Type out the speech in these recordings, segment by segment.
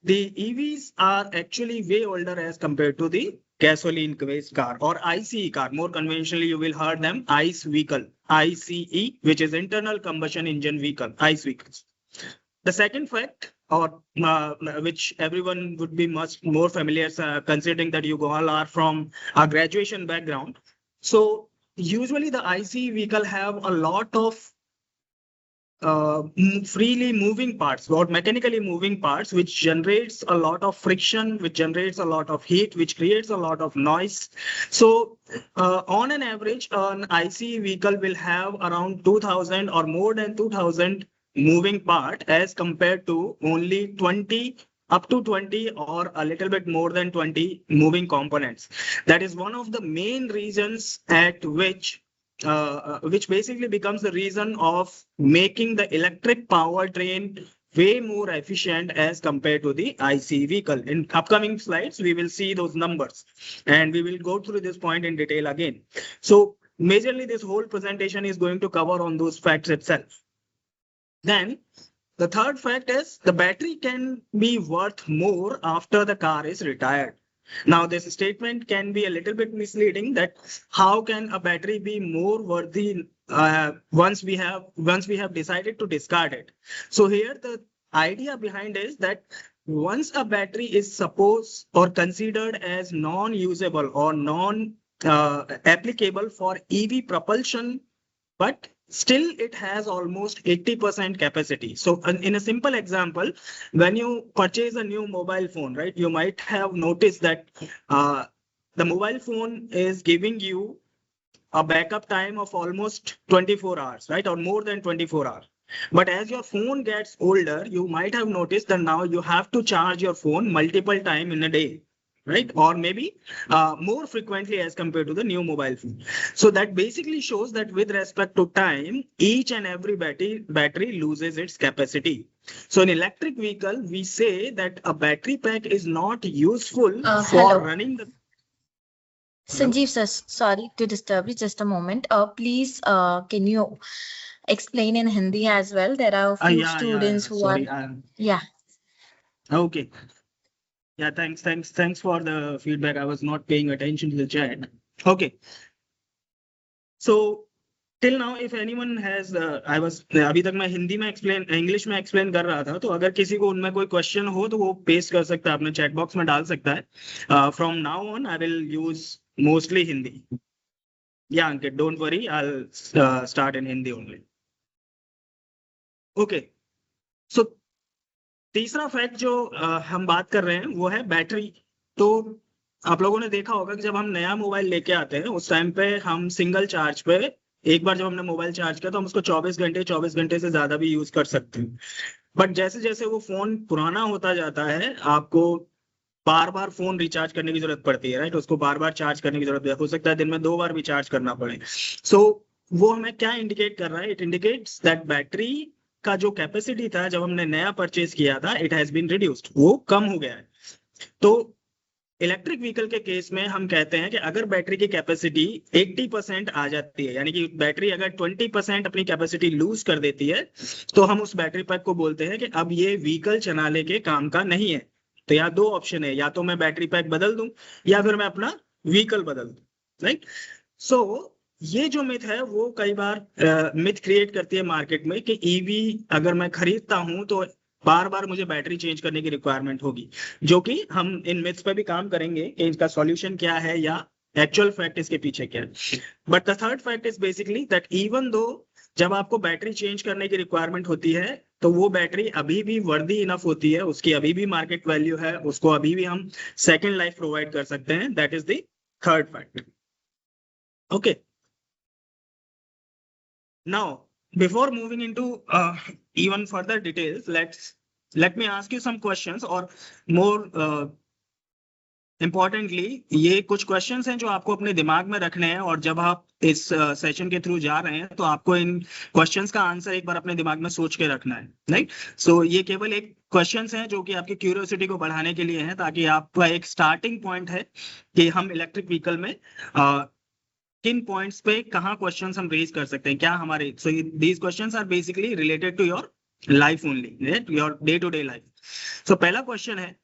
the EVs are actually way older as compared to the gasoline-based car or ICE car. More conventionally, you will heard them ICE vehicle, ICE, which is internal combustion engine vehicle, ICE vehicles. The second fact, or which everyone would be much more familiar, considering that you all are from a graduation background. So usually the ICE vehicle have a lot of freely moving parts or mechanically moving parts, which generates a lot of friction, which generates a lot of heat, which creates a lot of noise. So on an average, an ICE vehicle will have around 2000 or more than 2000 moving part as compared to only 20 up to 20 or a little bit more than 20 moving components. That is one of the main reasons at which basically becomes the reason of making the electric powertrain way more efficient as compared to the ICE vehicle. In upcoming slides, we will see those numbers and we will go through this point in detail again. So majorly this whole presentation is going to cover on those facts itself. Then the third fact is the battery can be worth more after the car is retired. Now, this statement can be a little bit misleading that how can a battery be more worthy once we have decided to discard it. So here the idea behind is that once a battery is supposed or considered as non-usable or non-applicable for EV propulsion, but still it has almost 80% capacity. So in a simple example, when you purchase a new mobile phone, right, you might have noticed that the mobile phone is giving you a backup time of almost 24 hours, right, or more than 24 hours. But as your phone gets older, you might have noticed that now you have to charge your phone multiple times in a day, right? Or maybe more frequently as compared to the new mobile phone. So that basically shows that with respect to time, each and every battery loses its capacity. So in electric vehicle, we say that a battery pack is not useful for Hello. running the... Sanjeev sir, sorry to disturb you, just a moment. Please, can you explain in Hindi as well? There are a few students who Sorry. are... Yeah. Okay. Yeah, thanks for the feedback. I was not paying attention to the chat. Okay. So till now, if anyone has, अभी तक मैं हिंदी में explain, English में explain कर रहा था, तो अगर किसी को उनमें कोई question हो तो वो paste कर सकता है, अपने chat box में डाल सकता है. From now on, I will use mostly Hindi. Yeah, Ankit, don't worry, I'll start in Hindi only. Okay. So तीसरा फैक्ट जो हम बात कर रहे हैं वो है बैटरी. तो आप लोगों ने देखा होगा कि जब हम नया मोबाइल लेके आते हैं उस टाइम पे हम सिंगल चार्ज पे एक बार जब हमने मोबाइल चार्ज किया तो हम उसको 24 घंटे से ज्यादा भी यूज कर सकते हैं. बट जैसे जैसे वो फोन पुराना होता जाता है आपको बार बार फोन रिचार्ज करने की जरूरत पड़ती है, राइट. उसको बार बार चार्ज करने की जरूरत है, हो सकता है दिन में 2 बार भी चार्ज करना पड़े. सो वो हमें क्या इंडिकेट कर रहा है? इट इंडिकेट्स दैट बैटरी का जो कैपेसिटी था जब हमने नया परचेज किया था, इट हैज बीन रिड्यूस्ड, वो कम हो गया है. तो इलेक्ट्रिक व्हीकल के केस में हम कहते हैं कि अगर बैटरी की कैपेसिटी 80% आ जाती है, यानी कि बैटरी अगर 20% अपनी कैपेसिटी लूज कर देती है, तो हम उस बैटरी पैक को बोलते हैं कि अब ये व्हीकल चलाने के काम का नहीं है. तो यहाँ 2 ऑप्शन है, या तो मैं बैटरी पैक बदल दूं या फिर मैं अपना व्हीकल बदल दूं, राइट. सो ये जो मिथ है वो कई बार मिथ क्रिएट करती है मार्केट में कि ईवी अगर मैं खरीदता हूं तो बार बार मुझे बैटरी चेंज करने की रिक्वायरमेंट होगी, जो कि हम इन मिथ्स पे भी काम करेंगे कि इसका सॉल्यूशन क्या है या एक्चुअल फैक्ट इसके पीछे क्या है. But the third fact is basically that even though जब आपको बैटरी चेंज करने की रिक्वायरमेंट होती है तो वो बैटरी अभी भी वर्दी इनफ होती है, उसकी अभी भी मार्केट वैल्यू है, उसको अभी भी हम सेकेंड लाइफ प्रोवाइड कर सकते हैं. That is the third fact. Okay. Now, before moving into even further details, let me ask you some questions, or more importantly, ये कुछ questions हैं जो आपको अपने दिमाग में रखने हैं, और जब आप इस सेशन के थ्रू जा रहे हैं तो आपको इन questions का आंसर एक बार अपने दिमाग में सोच के रखना है, राइट. सो ये केवल एक questions हैं जो कि आपकी क्यूरियोसिटी को बढ़ाने के लिए हैं, ताकि आपका एक स्टार्टिंग पॉइंट है कि हम इलेक्ट्रिक व्हीकल में किन पॉइंट्स पे कहाँ क्वेश्चंस हम रेज कर सकते हैं, क्या हमारे. So these questions are basically related to your life only, your day to day life. So पहला क्वेश्चन है,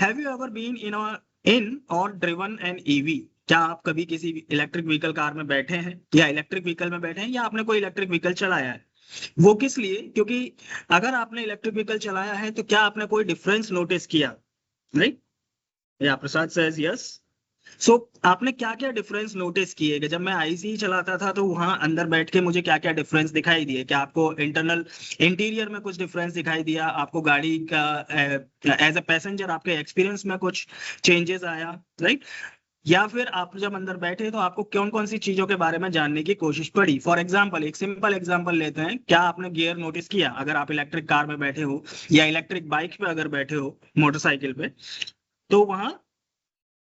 have you ever been in और ड्रिवन एन ईवी? क्या आप कभी किसी इलेक्ट्रिक व्हीकल कार में बैठे हैं या इलेक्ट्रिक व्हीकल में बैठे हैं या आपने कोई इलेक्ट्रिक व्हीकल चलाया है? वो किस लिए? क्योंकि अगर आपने इलेक्ट्रिक व्हीकल चलाया है तो क्या आपने कोई डिफरेंस नोटिस किया? राइट? या प्रसाद सेज यस। सो आपने क्या क्या डिफरेंस नोटिस किए कि जब मैं आईसी चलाता था तो वहां अंदर बैठ के मुझे क्या क्या डिफरेंस दिखाई दिए? क्या आपको इंटीरियर में कुछ डिफरेंस दिखाई दिया? आपको गाड़ी का एज ए पैसेंजर आपके एक्सपीरियंस में कुछ चेंजेस आया? राइट? या फिर आप जब अंदर बैठे तो आपको कौन कौन सी चीजों के बारे में जानने की कोशिश पड़ी? फॉर एग्जाम्पल, एक सिंपल एग्जाम्पल लेते हैं, क्या आपने गियर नोटिस किया अगर आप इलेक्ट्रिक कार में बैठे हो या इलेक्ट्रिक बाइक पे अगर बैठे हो, मोटरसाइकिल पे, तो वहां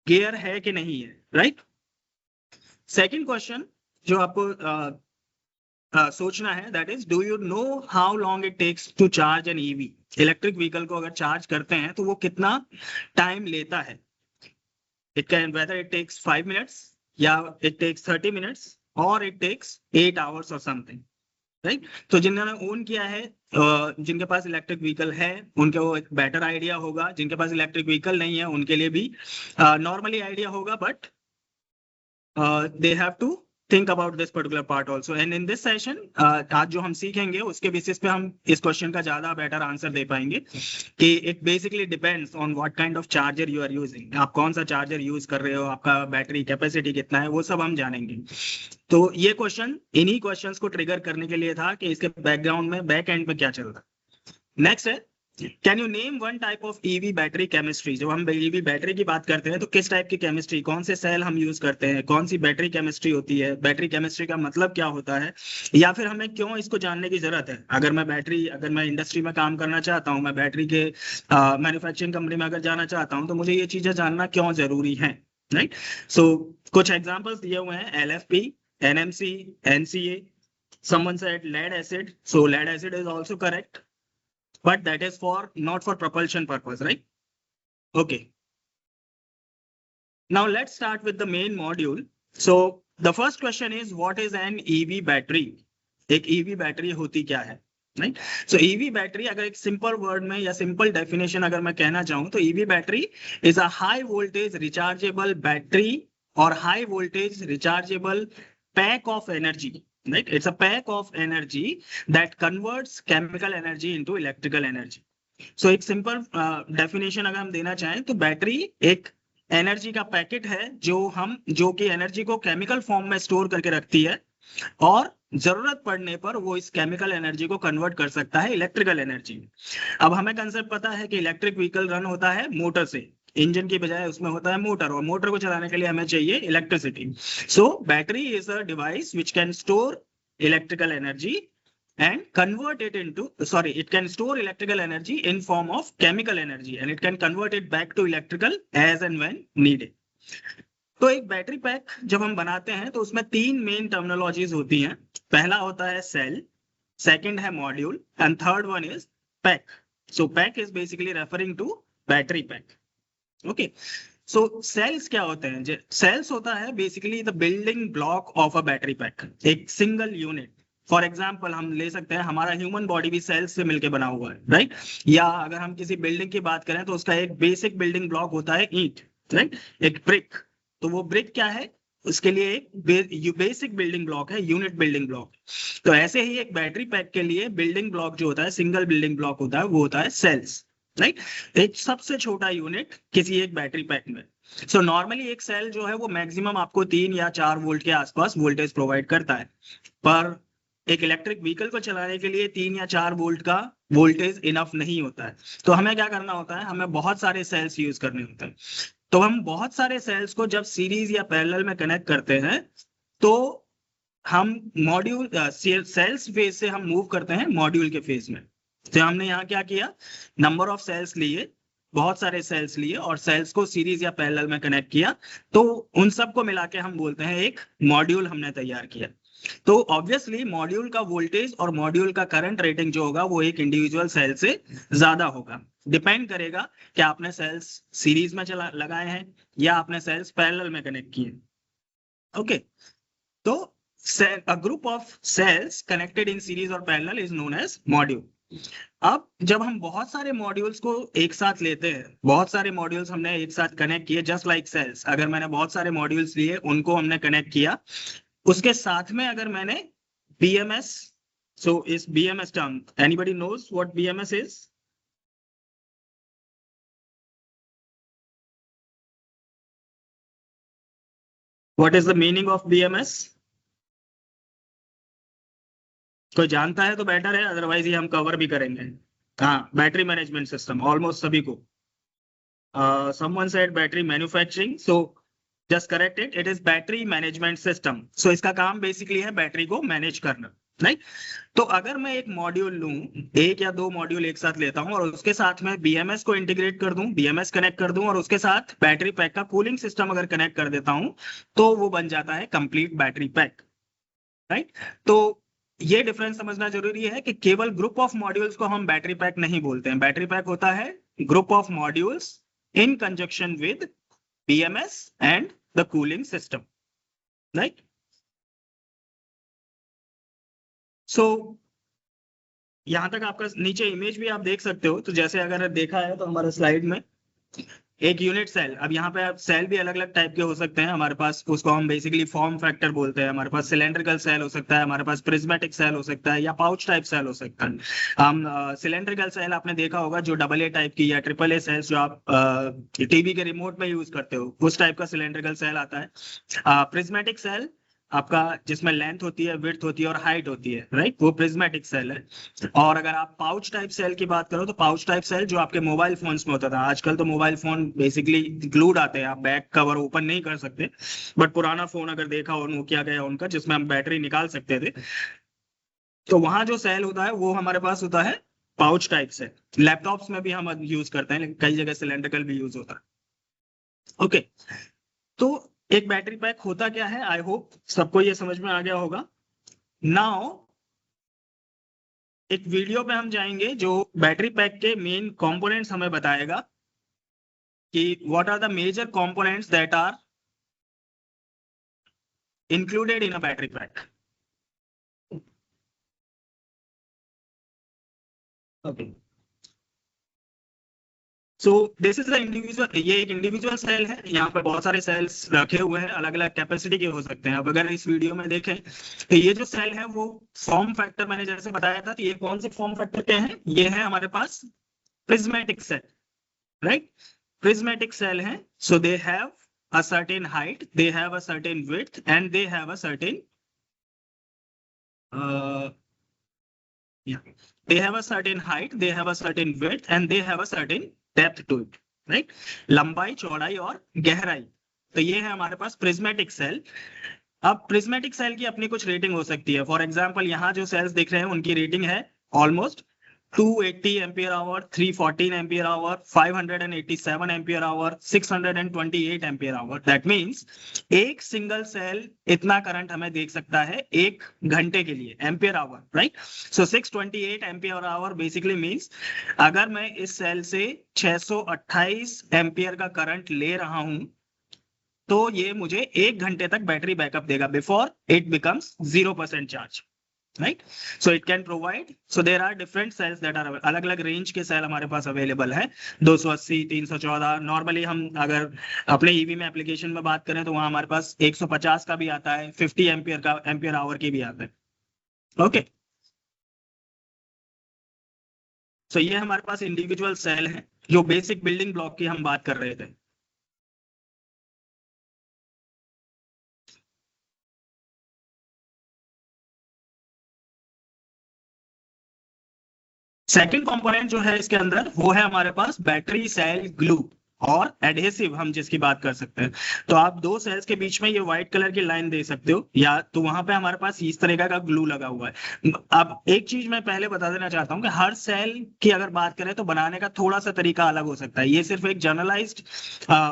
गियर है कि नहीं है? राइट? सेकंड क्वेश्चन जो आपको सोचना है, that is, do you know how long it takes to charge an EV? Electric vehicle को अगर चार्ज करते हैं तो वो कितना टाइम लेता है? It can, whether it takes 5 minutes, yeah, it takes 30 minutes, or it takes 8 hours or something, right? तो जिन्होंने ओन किया है, जिनके पास इलेक्ट्रिक व्हीकल है उनके वो एक बेटर आइडिया होगा, जिनके पास इलेक्ट्रिक व्हीकल नहीं है उनके लिए भी नॉर्मली आइडिया होगा, but they have to think about this particular part also. And in this session आज जो हम सीखेंगे उसके बेसिस पे हम इस क्वेश्चन का ज्यादा बेटर आंसर दे पाएंगे कि it basically depends on what kind of charger you are using. आप कौन सा चार्जर यूज कर रहे हो, आपका बैटरी कैपेसिटी कितना है, वो सब हम जानेंगे। तो ये क्वेश्चन इन्हीं क्वेश्चंस को ट्रिगर करने के लिए था कि इसके बैकग्राउंड में, बैक एंड में क्या चल रहा है। नेक्स्ट है, can you name one type of EV battery chemistry? जब हम ईवी बैटरी की बात करते हैं तो किस टाइप की केमिस्ट्री, कौन से सेल हम यूज करते हैं, कौन सी बैटरी केमिस्ट्री होती है, बैटरी केमिस्ट्री का मतलब क्या होता है, या फिर हमें क्यों इसको जानने की जरूरत है? अगर मैं इंडस्ट्री में काम करना चाहता हूं, मैं बैटरी के मैन्युफैक्चरिंग कंपनी में अगर जाना चाहता हूं, तो मुझे ये चीजें जानना क्यों जरूरी है? राइट? सो कुछ एग्जाम्पल्स दिए हुए हैं, LFP, NMC, NCA, someone said lead acid, so lead acid is also correct, but that is not for propulsion purpose, right? Okay, now let's start with the main module. So the first question is, what is an EV battery? एक EV battery होती क्या है? Right? सो EV battery, अगर एक simple word में या simple definition अगर मैं कहना चाहूं तो EV battery is a high voltage rechargeable battery और high voltage rechargeable pack of energy. Right? It's a pack of energy that converts chemical energy into electrical energy. So एक simple definition अगर हम देना चाहें तो बैटरी एक energy का packet है जो कि एनर्जी को केमिकल फॉर्म में स्टोर करके रखती है और जरूरत पड़ने पर वो इस केमिकल एनर्जी को कन्वर्ट कर सकता है इलेक्ट्रिकल एनर्जी. अब हमें कंसेप्ट पता है कि इलेक्ट्रिक व्हीकल रन होता है मोटर से, इंजन की बजाय उसमें होता है मोटर, और मोटर को चलाने के लिए हमें चाहिए electricity. So battery is a device which can store electrical energy and convert it into, it can store electrical energy in form of chemical energy and it can convert it back to electrical as and when needed. तो एक battery pack जब हम बनाते हैं तो उसमें 3 main terminologies होती हैं. पहला होता है सेल, सेकंड है module and third one is pack. So pack is basically referring to battery pack. Okay, so cells क्या होते हैं? सेल्स होता है basically the building block of a battery pack, एक सिंगल यूनिट. फॉर एग्जाम्पल हम ले सकते हैं, हमारा ह्यूमन बॉडी भी सेल्स से मिलकर बना हुआ है, राइट? या अगर हम किसी बिल्डिंग की बात करें तो उसका एक बेसिक बिल्डिंग ब्लॉक होता है ईंट, राइट? एक ब्रिक. तो वो ब्रिक क्या है? उसके लिए एक बेसिक बिल्डिंग ब्लॉक है, यूनिट बिल्डिंग ब्लॉक. तो ऐसे ही एक बैटरी पैक के लिए बिल्डिंग ब्लॉक जो होता है, सिंगल बिल्डिंग ब्लॉक होता है, वो होता है सेल्स, राइट? एक सबसे छोटा यूनिट किसी एक बैटरी पैक में. सो नॉर्मली एक सेल जो है वो मैक्सिमम आपको 3 या 4 वोल्ट के आसपास वोल्टेज प्रोवाइड करता है, पर एक इलेक्ट्रिक व्हीकल को चलाने के लिए 3 या 4 वोल्ट का वोल्टेज इनफ नहीं होता है. तो हमें क्या करना होता है? हमें बहुत सारे सेल्स यूज करने होते हैं. तो हम बहुत सारे सेल्स को जब सीरीज या पैरेलल में कनेक्ट करते हैं तो हम मॉड्यूल सेल्स फेज से हम मूव करते हैं मॉड्यूल के फेज में. तो हमने यहाँ क्या किया? नंबर ऑफ सेल्स लिए, बहुत सारे सेल्स लिए और सेल्स को सीरीज या पैरेलल में कनेक्ट किया. तो उन सबको मिला के हम बोलते हैं एक मॉड्यूल हमने तैयार किया. तो ऑब्वियसली मॉड्यूल का वोल्टेज और मॉड्यूल का करंट रेटिंग जो होगा वो एक इंडिविजुअल सेल से ज्यादा होगा. डिपेंड करेगा कि आपने सेल्स सीरीज में लगाए हैं या आपने सेल्स पैरेलल में कनेक्ट किए. ओके, तो a group of cells connected in series or parallel is known as module. अब जब हम बहुत सारे मॉड्यूल्स को एक साथ लेते हैं, बहुत सारे मॉड्यूल्स हमने एक साथ कनेक्ट किए, जस्ट लाइक सेल्स, अगर मैंने बहुत सारे मॉड्यूल्स लिए, उनको हमने कनेक्ट किया, उसके साथ में अगर मैंने BMS, so is BMS term, anybody knows what BMS is? What is the meaning of BMS? कोई जानता है तो बेटर है, अदरवाइज ये हम कवर भी करेंगे। हाँ, बैटरी मैनेजमेंट सिस्टम, ऑलमोस्ट सभी को। someone said battery manufacturing, so just correct it, it is battery management system। so इसका काम बेसिकली है बैटरी को मैनेज करना, राइट। तो अगर मैं एक मॉड्यूल लूं, एक या दो मॉड्यूल एक साथ लेता हूं और उसके साथ में BMS को इंटीग्रेट कर दूं, BMS कनेक्ट कर दूं और उसके साथ बैटरी पैक का कूलिंग सिस्टम अगर कनेक्ट कर देता हूं, तो वो बन जाता है कंप्लीट बैटरी पैक, राइट। तो ये डिफरेंस समझना जरूरी है कि केवल ग्रुप ऑफ मॉड्यूल्स को हम बैटरी पैक नहीं बोलते हैं। बैटरी पैक होता है group of modules in conjunction with BMS and the cooling system, right. So यहां तक आपका नीचे इमेज भी आप देख सकते हो। तो जैसे अगर देखा है तो हमारे स्लाइड में एक यूनिट सेल, अब यहाँ पे सेल भी अलग अलग टाइप के हो सकते हैं हमारे पास, उसको हम बेसिकली फॉर्म फैक्टर बोलते हैं। हमारे पास सिलेंड्रिकल सेल हो सकता है, हमारे पास प्रिज्मेटिक सेल हो सकता है, या पाउच टाइप सेल हो सकता है। हम सिलेंड्रिकल सेल आपने देखा होगा जो AA टाइप की या AAA सेल्स जो आप टीवी के रिमोट में यूज करते हो, उस टाइप का सिलेंड्रिकल सेल आता है। प्रिज्मेटिक सेल आपका जिसमें लेंथ होती है, विड्थ होती है और हाइट होती है, राइट, वो प्रिज्मेटिक सेल है। और अगर आप पाउच टाइप सेल की बात करो तो पाउच टाइप सेल जो आपके मोबाइल फोन्स में होता था, आजकल तो मोबाइल फोन बेसिकली ग्लूड आते हैं, आप बैक कवर ओपन नहीं कर सकते, बट पुराना फोन अगर देखा हो नोकिया का या उनका, जिसमें हम बैटरी निकाल सकते थे, तो वहां जो सेल होता है वो हमारे पास होता है पाउच टाइप से। लैपटॉप्स में भी हम यूज करते हैं, लेकिन कई जगह सिलेंड्रिकल भी यूज होता है। ओके, तो एक बैटरी पैक होता क्या है, आई होप सबको ये समझ में आ गया होगा। नाउ एक वीडियो पे हम जाएंगे जो बैटरी पैक के मेन कंपोनेंट्स हमें बताएगा कि what are the major components that are included in a battery pack. Okay, so this is the individual, ये एक इंडिविजुअल सेल है, यहाँ पे बहुत सारे सेल्स रखे हुए हैं, अलग अलग कैपेसिटी के हो सकते हैं। अब अगर इस वीडियो में देखें तो ये जो सेल है वो फॉर्म फैक्टर मैंने जैसे बताया था, तो ये कौन से फॉर्म फैक्टर के हैं, ये है हमारे पास prismatic cell, right. Prismatic cell है, so they have a certain height, they have a certain width and they have a certain yeah, they have a certain height, they have a certain width and they have a certain depth to it, right। लंबाई, चौड़ाई और गहराई। तो ये है हमारे पास prismatic cell. अब प्रिज्मेटिक सेल की अपनी कुछ रेटिंग हो सकती है। फॉर एग्जांपल यहाँ जो सेल्स दिख रहे हैं उनकी रेटिंग है almost 280 ampere hour, 314 ampere hour, 587 ampere hour, 628 ampere hour. That means एक सिंगल सेल इतना करंट हमें देख सकता है 1 घंटे के लिए, एम्पियर आवर, राइट। सो 628 एम्पियर आवर बेसिकली मींस अगर मैं इस सेल से 628 एम्पियर का करंट ले रहा हूं तो ये मुझे 1 घंटे तक बैटरी बैकअप देगा before it becomes 0% charge, right. So it can provide, so there are different cells that are, अलग अलग रेंज के सेल हमारे पास अवेलेबल है, 280, 314। नॉर्मली हम अगर अपने ईवी में एप्लीकेशन में बात करें तो वहां हमारे पास 150 का भी आता है, 50 एम्पियर का, एम्पियर आवर की भी आता है। ओके, सो ये हमारे पास इंडिविजुअल सेल है जो बेसिक बिल्डिंग ब्लॉक की हम बात कर रहे थे। सेकंड कंपोनेंट जो है इसके अंदर वो है हमारे पास बैटरी सेल ग्लू और एडहेसिव, हम जिसकी बात कर सकते हैं। तो आप दो सेल्स के बीच में ये व्हाइट कलर की लाइन दे सकते हो, या तो वहां पे हमारे पास इस तरीका का ग्लू लगा हुआ है। अब एक चीज मैं पहले बता देना चाहता हूँ कि हर सेल की अगर बात करें तो बनाने का थोड़ा सा तरीका अलग हो सकता है। ये सिर्फ एक जनरलाइज्ड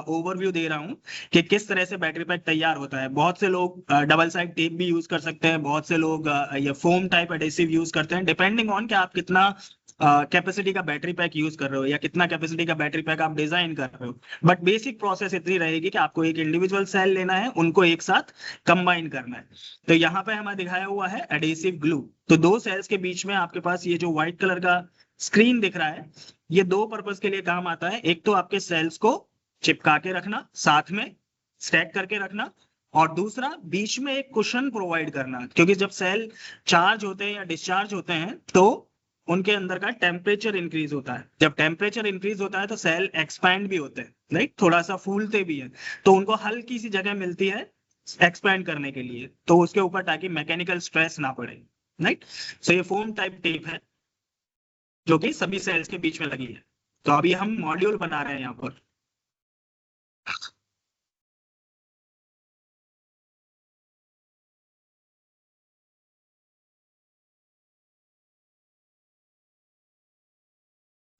ओवरव्यू दे रहा हूँ कि किस तरह से बैटरी पैक तैयार होता है। बहुत से लोग डबल साइड टेप भी यूज कर सकते हैं, बहुत से लोग ये फोम टाइप एडेसिव यूज करते हैं, डिपेंडिंग ऑन कि आप कितना कैपेसिटी का बैटरी पैक यूज कर रहे हो या कितना कैपेसिटी का बैटरी पैक आप डिजाइन कर रहे हो, बट बेसिक प्रोसेस इतनी रहेगी कि आपको एक इंडिविजुअल सेल लेना है, उनको एक साथ कंबाइन करना है। तो यहाँ पे हमें दिखाया हुआ है एडेसिव ग्लू। तो दो सेल्स के बीच में आपके पास ये जो व्हाइट कलर का स्क्रीन दिख रहा है, ये दो पर्पज के लिए काम आता है। एक तो आपके सेल्स को चिपका के रखना, साथ में स्टैक करके रखना, और दूसरा बीच में एक कुशन प्रोवाइड करना, क्योंकि जब सेल चार्ज होते हैं या डिस्चार्ज होते हैं तो उनके अंदर का टेम्परेचर इंक्रीज होता है। जब टेम्परेचर इंक्रीज होता है तो सेल एक्सपैंड भी होते हैं, राइट, थोड़ा सा फूलते भी हैं, तो उनको हल्की सी जगह मिलती है एक्सपैंड करने के लिए, तो उसके ऊपर ताकि मैकेनिकल स्ट्रेस ना पड़े, राइट। सो ये फोम टाइप टेप है जो कि सभी सेल्स के बीच में लगी है। तो अभी हम मॉड्यूल बना रहे हैं यहाँ पर।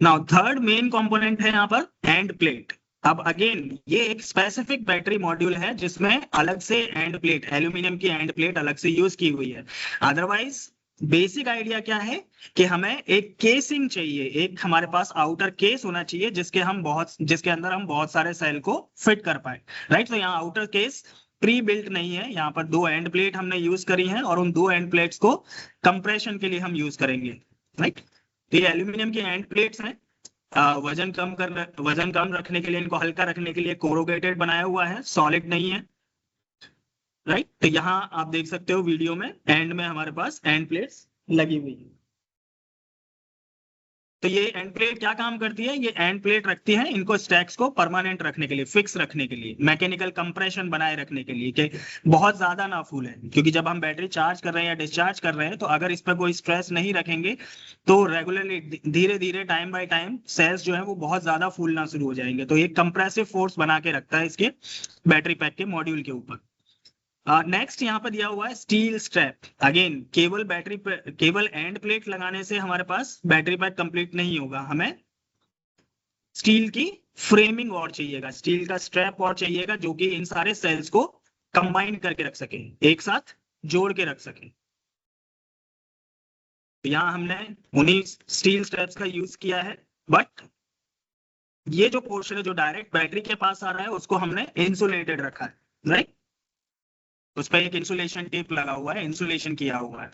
नाउ थर्ड मेन कंपोनेंट है यहाँ पर एंड प्लेट। अब अगेन ये एक स्पेसिफिक बैटरी मॉड्यूल है जिसमें अलग से एंड प्लेट, एल्यूमिनियम की एंड प्लेट अलग से यूज की हुई है। अदरवाइज बेसिक आइडिया क्या है कि हमें एक केसिंग चाहिए, एक हमारे पास आउटर केस होना चाहिए जिसके अंदर हम बहुत सारे सेल को फिट कर पाए, राइट। तो यहाँ आउटर केस प्री बिल्ट नहीं है, यहाँ पर दो एंड प्लेट हमने यूज करी है और उन दो एंड प्लेट्स को कंप्रेशन के लिए हम यूज करेंगे, राइट। तो ये एल्यूमिनियम की एंड प्लेट्स हैं। वजन कम रखने के लिए, इनको हल्का रखने के लिए कोरोगेटेड बनाया हुआ है, सॉलिड नहीं है, राइट। तो यहाँ आप देख सकते हो वीडियो में एंड में हमारे पास एंड प्लेट्स लगी हुई है। तो ये एंड प्लेट क्या काम करती है, ये एंड प्लेट रखती है इनको स्टैक्स को परमानेंट रखने के लिए, फिक्स रखने के लिए, मैकेनिकल कंप्रेशन बनाए रखने के लिए कि बहुत ज्यादा ना फूले। क्योंकि जब हम बैटरी चार्ज कर रहे हैं या डिस्चार्ज कर रहे हैं तो अगर इस पर कोई स्ट्रेस नहीं रखेंगे तो रेगुलरली धीरे धीरे टाइम बाय टाइम सेल्स जो है वो बहुत ज्यादा फूलना शुरू हो जाएंगे। तो एक कंप्रेसिव फोर्स बना के रखता है इसके बैटरी पैक के मॉड्यूल के ऊपर। नेक्स्ट यहाँ पर दिया हुआ है स्टील स्ट्रैप। अगेन केवल एंड प्लेट लगाने से हमारे पास बैटरी पैक कंप्लीट नहीं होगा, हमें स्टील की फ्रेमिंग और चाहिएगा, स्टील का स्ट्रैप और चाहिएगा जो कि इन सारे सेल्स को कंबाइन करके रख सके, एक साथ जोड़ के रख सके। तो यहाँ हमने उन्हीं स्टील स्ट्रैप्स का यूज किया है, बट ये जो पोर्शन है जो डायरेक्ट बैटरी के पास आ रहा है उसको हमने इंसुलेटेड रखा है, राइट। उस पर एक इंसुलेशन टेप लगा हुआ है, इंसुलेशन किया हुआ है।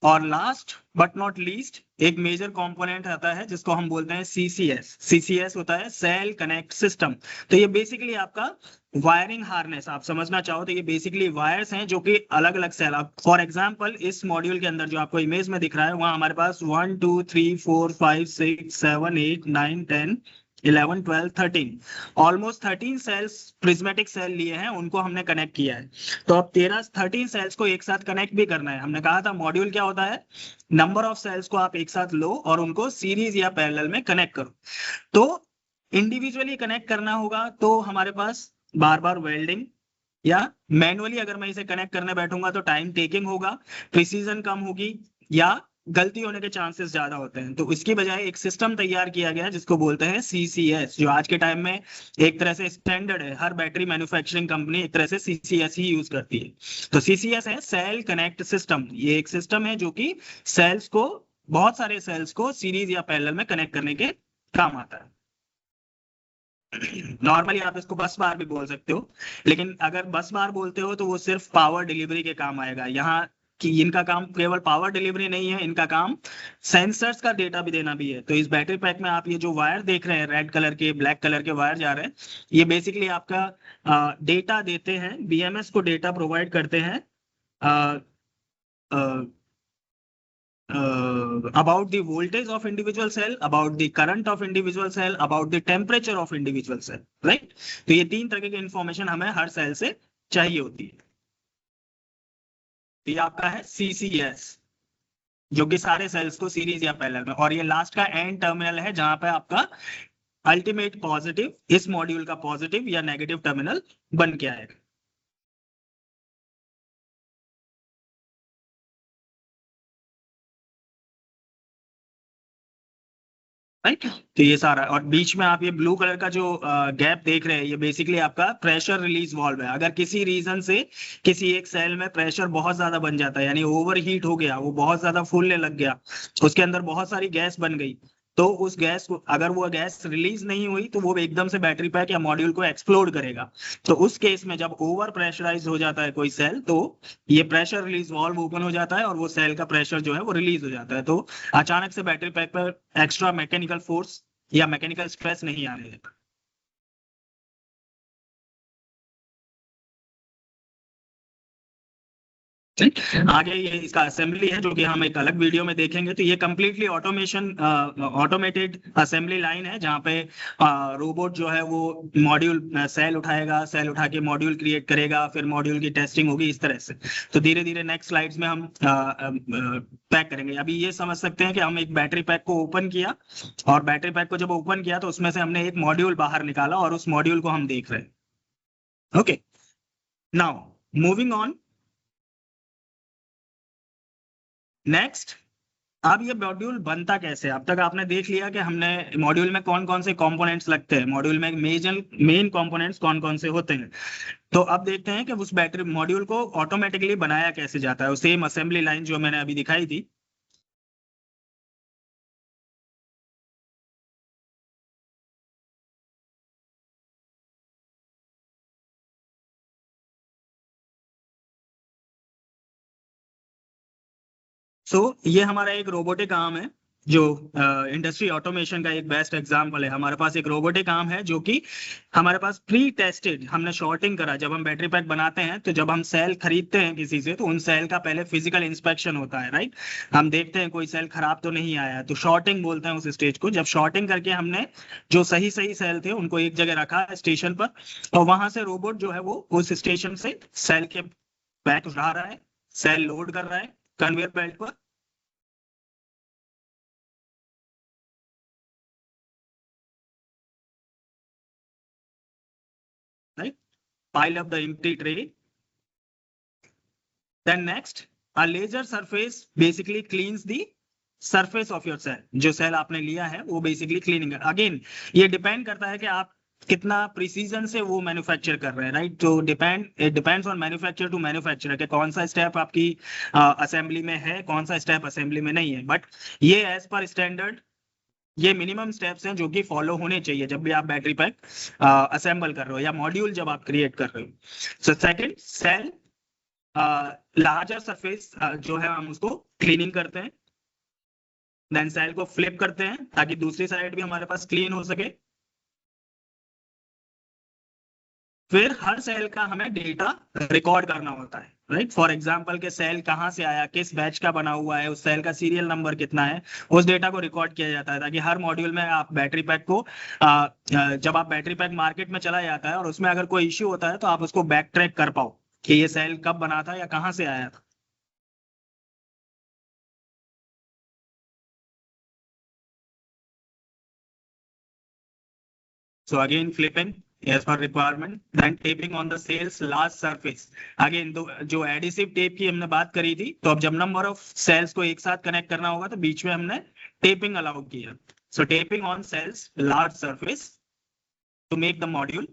और लास्ट बट नॉट लीस्ट एक मेजर कंपोनेंट आता है जिसको हम बोलते हैं सीसीएस। सीसीएस होता है सेल कनेक्ट सिस्टम। तो ये बेसिकली आपका वायरिंग हार्नेस, आप समझना चाहो तो ये बेसिकली वायर्स हैं जो कि अलग अलग सेल, आप फॉर एग्जांपल इस मॉड्यूल के अंदर जो आपको इमेज में दिख रहा है वहां हमारे पास 1 2 3 4 5 6 7 8 9 10 11 12 13 ऑलमोस्ट 13 सेल्स प्रिज्मेटिक सेल लिए हैं, उनको हमने कनेक्ट किया है। तो अब 13 सेल्स को एक साथ कनेक्ट भी करना है। हमने कहा था मॉड्यूल क्या होता है, नंबर ऑफ सेल्स को आप एक साथ लो और उनको सीरीज या पैरेलल में कनेक्ट करो। तो इंडिविजुअली कनेक्ट करना होगा तो हमारे पास बार बार वेल्डिंग, या मैनुअली अगर मैं इसे कनेक्ट करने बैठूंगा तो टाइम टेकिंग होगा, प्रिसीजन कम होगी, या गलती होने के चांसेस ज्यादा होते हैं। तो इसकी बजाय एक सिस्टम तैयार किया गया है जिसको बोलते हैं सीसीएस, जो आज के टाइम में एक तरह से स्टैंडर्ड है। हर बैटरी मैन्युफैक्चरिंग कंपनी एक तरह से सीसीएस ही यूज करती है। तो सीसीएस है सेल कनेक्ट सिस्टम। ये एक सिस्टम है जो कि सेल्स को, बहुत सारे सेल्स को सीरीज या पैरेलल में कनेक्ट करने के काम आता है। नॉर्मली आप इसको बस बार भी बोल सकते हो, लेकिन अगर बस बार बोलते हो तो वो सिर्फ पावर डिलीवरी के काम आएगा। यहाँ कि इनका काम केवल पावर डिलीवरी नहीं है, इनका काम सेंसर्स का डेटा भी देना भी है। तो इस बैटरी पैक में आप ये जो वायर देख रहे हैं, रेड कलर के ब्लैक कलर के वायर जा रहे हैं, ये बेसिकली आपका डेटा देते हैं, बीएमएस को डेटा प्रोवाइड करते हैं about the voltage of individual cell, about the current of individual cell, about the temperature of individual cell, right। तो ये तीन तरह की इंफॉर्मेशन हमें हर सेल से चाहिए होती है। तो ये आपका है सीसीएस जो कि सारे सेल्स को सीरीज या पैरेलल में, और ये लास्ट का एंड टर्मिनल है जहां पे आपका अल्टीमेट पॉजिटिव, इस मॉड्यूल का पॉजिटिव या नेगेटिव टर्मिनल बन के आएगा। राइट। तो ये सारा, और बीच में आप ये ब्लू कलर का जो गैप देख रहे हैं, ये बेसिकली आपका प्रेशर रिलीज वाल्व है। अगर किसी रीजन से किसी एक सेल में प्रेशर बहुत ज्यादा बन जाता है, यानी ओवर हीट हो गया, वो बहुत ज्यादा फूलने लग गया, उसके अंदर बहुत सारी गैस बन गई, तो उस गैस को, अगर वो गैस रिलीज नहीं हुई तो वो एकदम से बैटरी पैक या मॉड्यूल को एक्सप्लोड करेगा। तो उस केस में जब ओवर प्रेशराइज हो जाता है कोई सेल, तो ये प्रेशर रिलीज वाल्व ओपन हो जाता है और वो सेल का प्रेशर जो है वो रिलीज हो जाता है। तो अचानक से बैटरी पैक पर एक्स्ट्रा मैकेनिकल फोर्स या मैकेनिकल स्ट्रेस नहीं आने देगा। ठीक। आगे ये इसका असेंबली है, जो कि हम एक अलग वीडियो में देखेंगे। तो ये completely automation, automated assembly line है, जहाँ पे रोबोट जो है वो मॉड्यूल सेल उठाएगा, सेल उठा के मॉड्यूल क्रिएट करेगा, फिर मॉड्यूल की टेस्टिंग होगी, इस तरह से। तो धीरे धीरे नेक्स्ट स्लाइड्स में हम पैक करेंगे। अभी ये समझ सकते हैं कि हम एक बैटरी पैक को ओपन किया, और बैटरी पैक को जब ओपन किया तो उसमें से हमने एक मॉड्यूल बाहर निकाला, और उस मॉड्यूल को हम देख रहे हैं। Okay, now moving on next. अब ये मॉड्यूल बनता कैसे है? अब तक आपने देख लिया कि हमने मॉड्यूल में कौन कौन से कंपोनेंट्स लगते हैं, मॉड्यूल में मेन कंपोनेंट्स कौन कौन से होते हैं। तो अब देखते हैं कि उस बैटरी मॉड्यूल को ऑटोमेटिकली बनाया कैसे जाता है, सेम असेंबली लाइन जो मैंने अभी दिखाई थी। सो ये हमारा एक रोबोटिक आर्म है, जो इंडस्ट्री ऑटोमेशन का एक बेस्ट एग्जांपल है। हमारे पास एक रोबोटिक आर्म है जो कि हमारे पास प्री टेस्टेड, हमने शॉर्टिंग करा। जब हम बैटरी पैक बनाते हैं, तो जब हम सेल खरीदते हैं किसी से, तो उन सेल का पहले फिजिकल इंस्पेक्शन होता है, राइट। हम देखते हैं कोई सेल खराब तो नहीं आया है, तो शॉर्टिंग बोलते हैं उस स्टेज को। जब शॉर्टिंग करके हमने जो सही सही सेल थे उनको एक जगह रखा स्टेशन पर, और वहां से रोबोट जो है वो उस स्टेशन से सेल के पैक उठा रहा है, सेल लोड कर रहा है कन्वेयर बेल्ट पर। Right, pile up the empty tray. Then next, a laser surface basically cleans the surface of your cell. जो सेल आपने लिया है वो बेसिकली क्लीनिंग है। अगेन ये डिपेंड करता है कि आप कितना प्रिसीजन से वो मैन्युफैक्चर कर रहे हैं, राइट। तो it depends on manufacture to manufacture कि कौन सा स्टेप आपकी असेंबली में है, कौन सा स्टेप असेंबली में नहीं है। बट ये एज पर स्टैंडर्ड, ये मिनिमम स्टेप्स हैं जो कि फॉलो होने चाहिए जब भी आप बैटरी पैक असेंबल कर रहे हो, या मॉड्यूल जब आप क्रिएट कर रहे हो। So second, cell larger surface जो है हम उसको क्लीनिंग करते हैं। देन सेल को फ्लिप करते हैं ताकि दूसरी साइड भी हमारे पास क्लीन हो सके। फिर हर सेल का हमें डेटा रिकॉर्ड करना होता है, राइट। फॉर एग्जांपल के सेल कहाँ से आया, किस बैच का बना हुआ है, उस सेल का सीरियल नंबर कितना है, उस डेटा को रिकॉर्ड किया जाता है, ताकि हर मॉड्यूल में आप बैटरी पैक को जब आप बैटरी पैक मार्केट में चला जाता है और उसमें अगर कोई इश्यू होता है, तो आप उसको बैक ट्रैक कर पाओ कि ये सेल कब बना था या कहाँ से आया था। So again flipping as per requirement, then taping on the cells large surface. Again जो एडिसिव टेप की हमने बात करी थी, तो अब जब नंबर ऑफ सेल्स को एक साथ कनेक्ट करना होगा तो बीच में हमने टेपिंग अलाउ किया। So taping on cells large surface to make the module,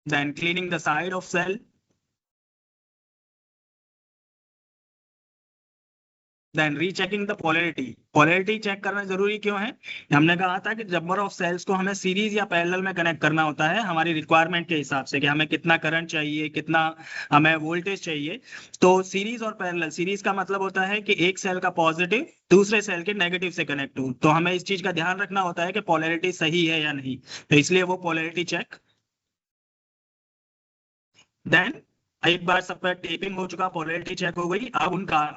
then cleaning the side of cell, then rechecking the polarity. Polarity check करना जरूरी क्यों है? हमने कहा था कि नंबर ऑफ सेल्स को हमें सीरीज या पैरेलल में कनेक्ट करना होता है हमारी रिक्वायरमेंट के हिसाब से, कि हमें कितना करंट चाहिए, कितना हमें वोल्टेज चाहिए। तो सीरीज और पैरेलल, सीरीज का मतलब होता है कि एक सेल का पॉजिटिव दूसरे सेल के नेगेटिव से कनेक्ट हो, तो हमें इस चीज का ध्यान रखना होता है कि पोलैरिटी सही है या नहीं, तो इसलिए वो पोलैरिटी चेक। देन एक बार सब पर टेपिंग हो चुका, पोलैरिटी चेक हो गई, अब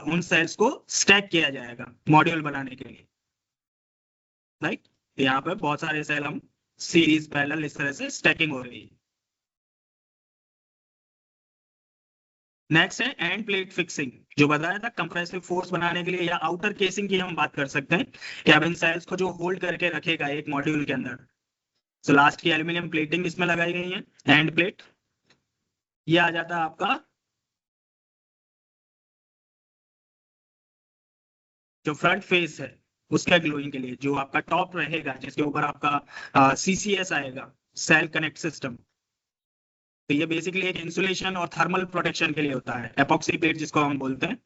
उन सेल्स को स्टैक किया जाएगा मॉड्यूल बनाने के लिए, राइट। यहाँ पे बहुत सारे सेल हम सीरीज पैरेलल इस तरह से स्टैकिंग हो रही है। नेक्स्ट है एंड प्लेट फिक्सिंग, जो बताया था कंप्रेसिव फोर्स बनाने के लिए, या आउटर केसिंग की हम बात कर सकते हैं कि अब इन सेल्स को जो होल्ड करके रखेगा एक मॉड्यूल के अंदर। तो लास्ट की एल्यूमिनियम प्लेटिंग इसमें लगाई गई है, एंड प्लेट। ये आ जाता है आपका जो फ्रंट फेस है उसका ग्लोइंग के लिए, जो आपका टॉप रहेगा जिसके ऊपर आपका CCS आएगा, सेल कनेक्ट सिस्टम, तो ये बेसिकली एक इंसुलेशन और थर्मल प्रोटेक्शन के लिए होता है, एपॉक्सी प्लेट जिसको हम बोलते हैं,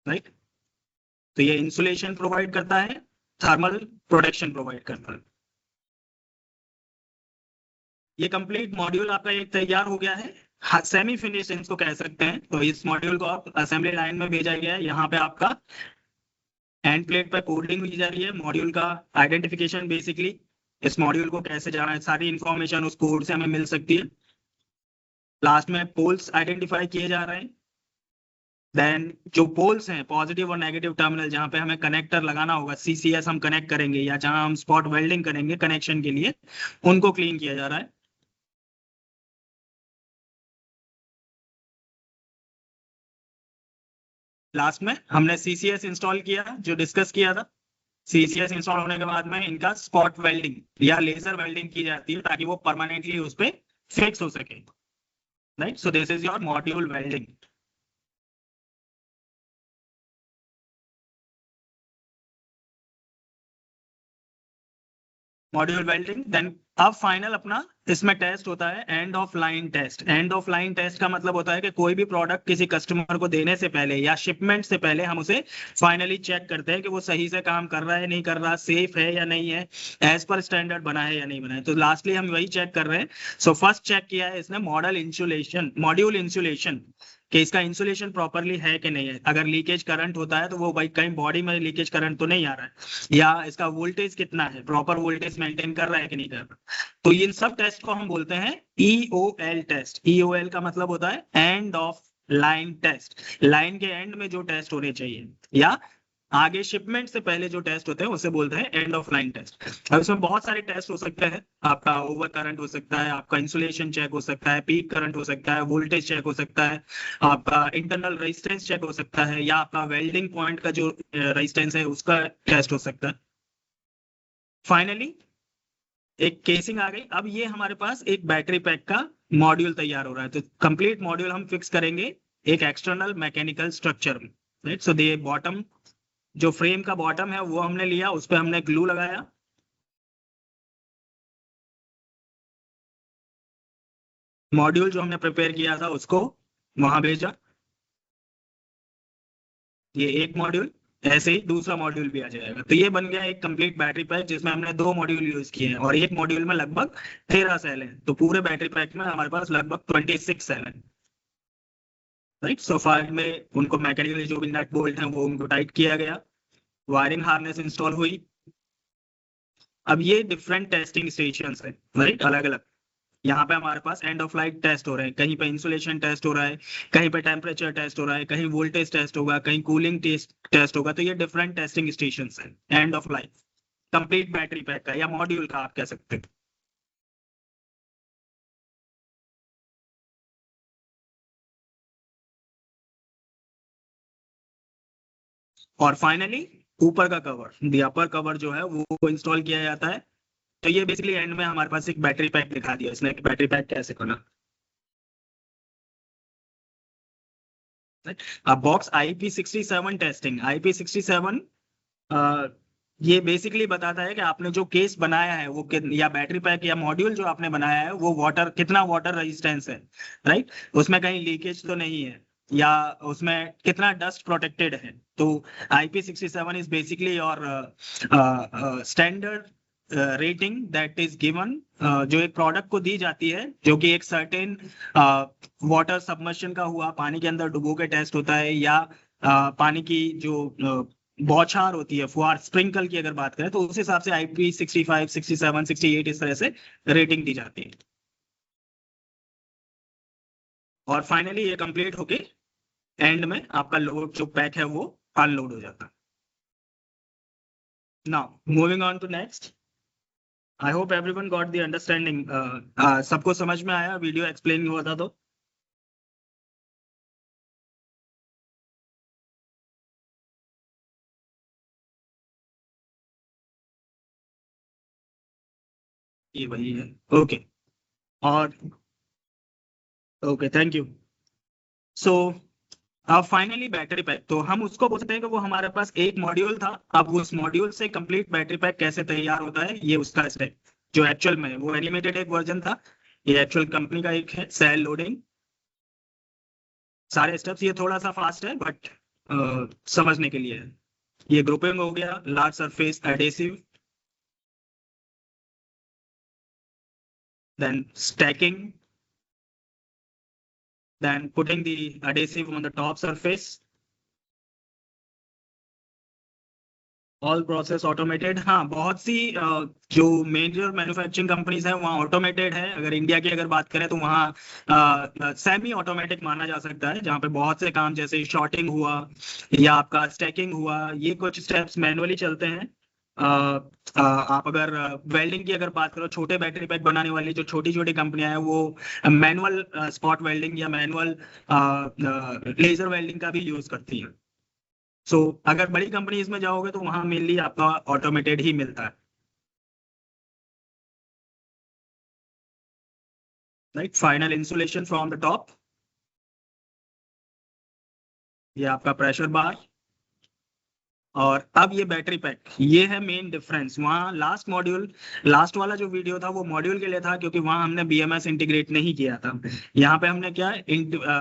राइट। तो ये इंसुलेशन प्रोवाइड करता है, थर्मल प्रोटेक्शन प्रोवाइड करता है। ये कंप्लीट मॉड्यूल आपका एक तैयार हो गया है, सेमी फिनिश इसको कह सकते हैं। तो इस मॉड्यूल को आप असेंबली लाइन में भेजा गया है, यहाँ पे आपका एंड प्लेट पर कोडिंग की जा रही है, मॉड्यूल का आइडेंटिफिकेशन, बेसिकली इस मॉड्यूल को कैसे जाना है, सारी इंफॉर्मेशन उस कोड से हमें मिल सकती है। लास्ट में पोल्स आइडेंटिफाई किए जा रहे हैं, देन जो पोल्स हैं पॉजिटिव और नेगेटिव टर्मिनल जहां पे हमें कनेक्टर लगाना होगा, CCS हम कनेक्ट करेंगे या जहां हम स्पॉट वेल्डिंग करेंगे कनेक्शन के लिए, उनको क्लीन किया जा रहा है। लास्ट में हमने CCS इंस्टॉल किया जो डिस्कस किया था। CCS इंस्टॉल होने के बाद में इनका स्पॉट वेल्डिंग या लेजर वेल्डिंग की जाती है ताकि वो परमानेंटली उस पर फिक्स हो सके, right. So this is your module welding. Module welding, then अब फाइनल अपना इसमें टेस्ट होता है end of line test. End of line test का मतलब होता है कि कोई भी प्रोडक्ट किसी कस्टमर को देने से पहले या शिपमेंट से पहले हम उसे फाइनली चेक करते हैं कि वो सही से काम कर रहा है नहीं कर रहा, सेफ है या नहीं है, एज पर स्टैंडर्ड बना है या नहीं बना है। तो लास्टली हम वही चेक कर रहे हैं। सो फर्स्ट चेक किया है इसने मॉड्यूल इंसुलेशन, कि इसका इंसुलेशन प्रॉपरली है कि नहीं है। अगर लीकेज करंट होता है तो वो भाई कहीं बॉडी में लीकेज करंट तो नहीं आ रहा है, या इसका वोल्टेज कितना है, प्रॉपर वोल्टेज मेंटेन कर रहा है कि नहीं कर रहा। तो इन सब टेस्ट को हम बोलते हैं EOL टेस्ट। EOL का मतलब होता है end of line test, line के एंड में जो टेस्ट होने चाहिए या आगे शिपमेंट से पहले जो टेस्ट होते हैं उसे बोलते हैं एंड ऑफ लाइन टेस्ट। अब इसमें बहुत सारे टेस्ट हो सकते हैं, आपका ओवर करंट हो सकता है, आपका इंसुलेशन चेक हो सकता है, पीक करंट हो सकता है, वोल्टेज चेक हो सकता है, आपका इंटरनल रेजिस्टेंस चेक हो सकता है, या आपका वेल्डिंग पॉइंट का जो रेजिस्टेंस है उसका टेस्ट हो सकता है। फाइनली एक केसिंग आ गई। अब ये हमारे पास एक बैटरी पैक का मॉड्यूल तैयार हो रहा है। तो कंप्लीट मॉड्यूल हम फिक्स करेंगे एक एक्सटर्नल मैकेनिकल स्ट्रक्चर में, राइट। सो दे बॉटम, जो फ्रेम का बॉटम है वो हमने लिया, उस पर हमने ग्लू लगाया, मॉड्यूल जो हमने प्रिपेयर किया था उसको वहां भेजा, ये एक मॉड्यूल, ऐसे ही दूसरा मॉड्यूल भी आ जाएगा। तो ये बन गया एक कंप्लीट बैटरी पैक जिसमें हमने 2 मॉड्यूल यूज किए हैं और एक मॉड्यूल में लगभग 13 सेल हैं। तो पूरे बैटरी पैक में हमारे पास लगभग 26 सेल हैं, राइट। सो फार में उनको मैकेनिकली जो भी नट बोल्ट हैं वो उनको टाइट किया गया, वायरिंग हार्नेस इंस्टॉल हुई। अब ये डिफरेंट टेस्टिंग स्टेशंस है, राइट, अलग अलग। यहाँ पे हमारे पास एंड ऑफ लाइफ टेस्ट हो रहे हैं, कहीं पे इंसुलेशन टेस्ट हो रहा है, कहीं पे टेम्परेचर टेस्ट हो रहा है, कहीं वोल्टेज टेस्ट होगा, कहीं कूलिंग टेस्ट होगा। तो ये डिफरेंट टेस्टिंग स्टेशन है end of life complete battery pack का या मॉड्यूल का आप कह सकते हैं। और फाइनली ऊपर का कवर, दी अपर कवर जो है वो इंस्टॉल किया जाता है। तो ये बेसिकली एंड में हमारे पास एक बैटरी पैक दिखा दिया इसने कि बैटरी पैक कैसे करना। अब बॉक्स IP67 टेस्टिंग, IP67 ये बेसिकली बताता है कि आपने जो केस बनाया है वो या बैटरी पैक या मॉड्यूल जो आपने बनाया है वो वाटर कितना वाटर रेजिस्टेंस है, राइट। उसमें कहीं लीकेज तो नहीं है, या उसमें कितना डस्ट प्रोटेक्टेड है। तो IP67 इज बेसिकली और standard rating that is given, जो एक प्रोडक्ट को दी जाती है, जो कि एक सर्टेन वाटर सबमर्शन का हुआ, पानी के अंदर डुबो के टेस्ट होता है, या पानी की जो बौछार होती है, फुहार स्प्रिंकल की अगर बात करें तो उस हिसाब से IP65, 67, 68 इस तरह से रेटिंग दी जाती है। और फाइनली ये कंप्लीट होके एंड में आपका लोड जो पैक है वो अनलोड हो जाता है। Now moving on to next, I hope everyone got the understanding. सबको समझ में आया, वीडियो एक्सप्लेन हुआ था तो? ये वही है, ओके। और ओके, थैंक यू। सो अब फाइनली बैटरी पैक, तो हम उसको बोल सकते हैं कि वो हमारे पास एक मॉड्यूल था, अब उस मॉड्यूल से कंप्लीट बैटरी पैक कैसे तैयार होता है, ये उसका स्टेप जो एक्चुअल में वो एनिमेटेड एक वर्जन था, ये एक्चुअल कंपनी का एक है सेल लोडिंग। सारे स्टेप्स ये थोड़ा सा फास्ट है बट समझने के लिए है। ये ग्रुपिंग हो गया, large surface adhesive, then stacking, then putting the adhesive on the top surface. All process automated. हाँ, बहुत सी जो मेजर मैन्युफैक्चरिंग कंपनीज है वहाँ ऑटोमेटेड है। अगर इंडिया की अगर बात करें तो वहाँ सेमी ऑटोमेटिक माना जा सकता है, जहाँ पे बहुत से काम जैसे शॉर्टिंग हुआ या आपका स्टैकिंग हुआ, ये कुछ स्टेप्स मैनुअली चलते हैं। आप अगर वेल्डिंग की अगर बात करो, छोटे बैटरी पैक बनाने वाली जो छोटी छोटी कंपनियां हैं वो मैनुअल स्पॉट वेल्डिंग या मैनुअल लेजर वेल्डिंग का भी यूज करती है। सो अगर बड़ी कंपनीज में जाओगे तो वहां मेनली आपका ऑटोमेटेड ही मिलता है। Right, final insulation from the top, ये आपका प्रेशर बार। और अब ये बैटरी पैक, ये है मेन डिफरेंस। वहाँ लास्ट मॉड्यूल, लास्ट वाला जो वीडियो था वो मॉड्यूल के लिए था क्योंकि वहां हमने बीएमएस इंटीग्रेट नहीं किया था। यहाँ पे हमने क्या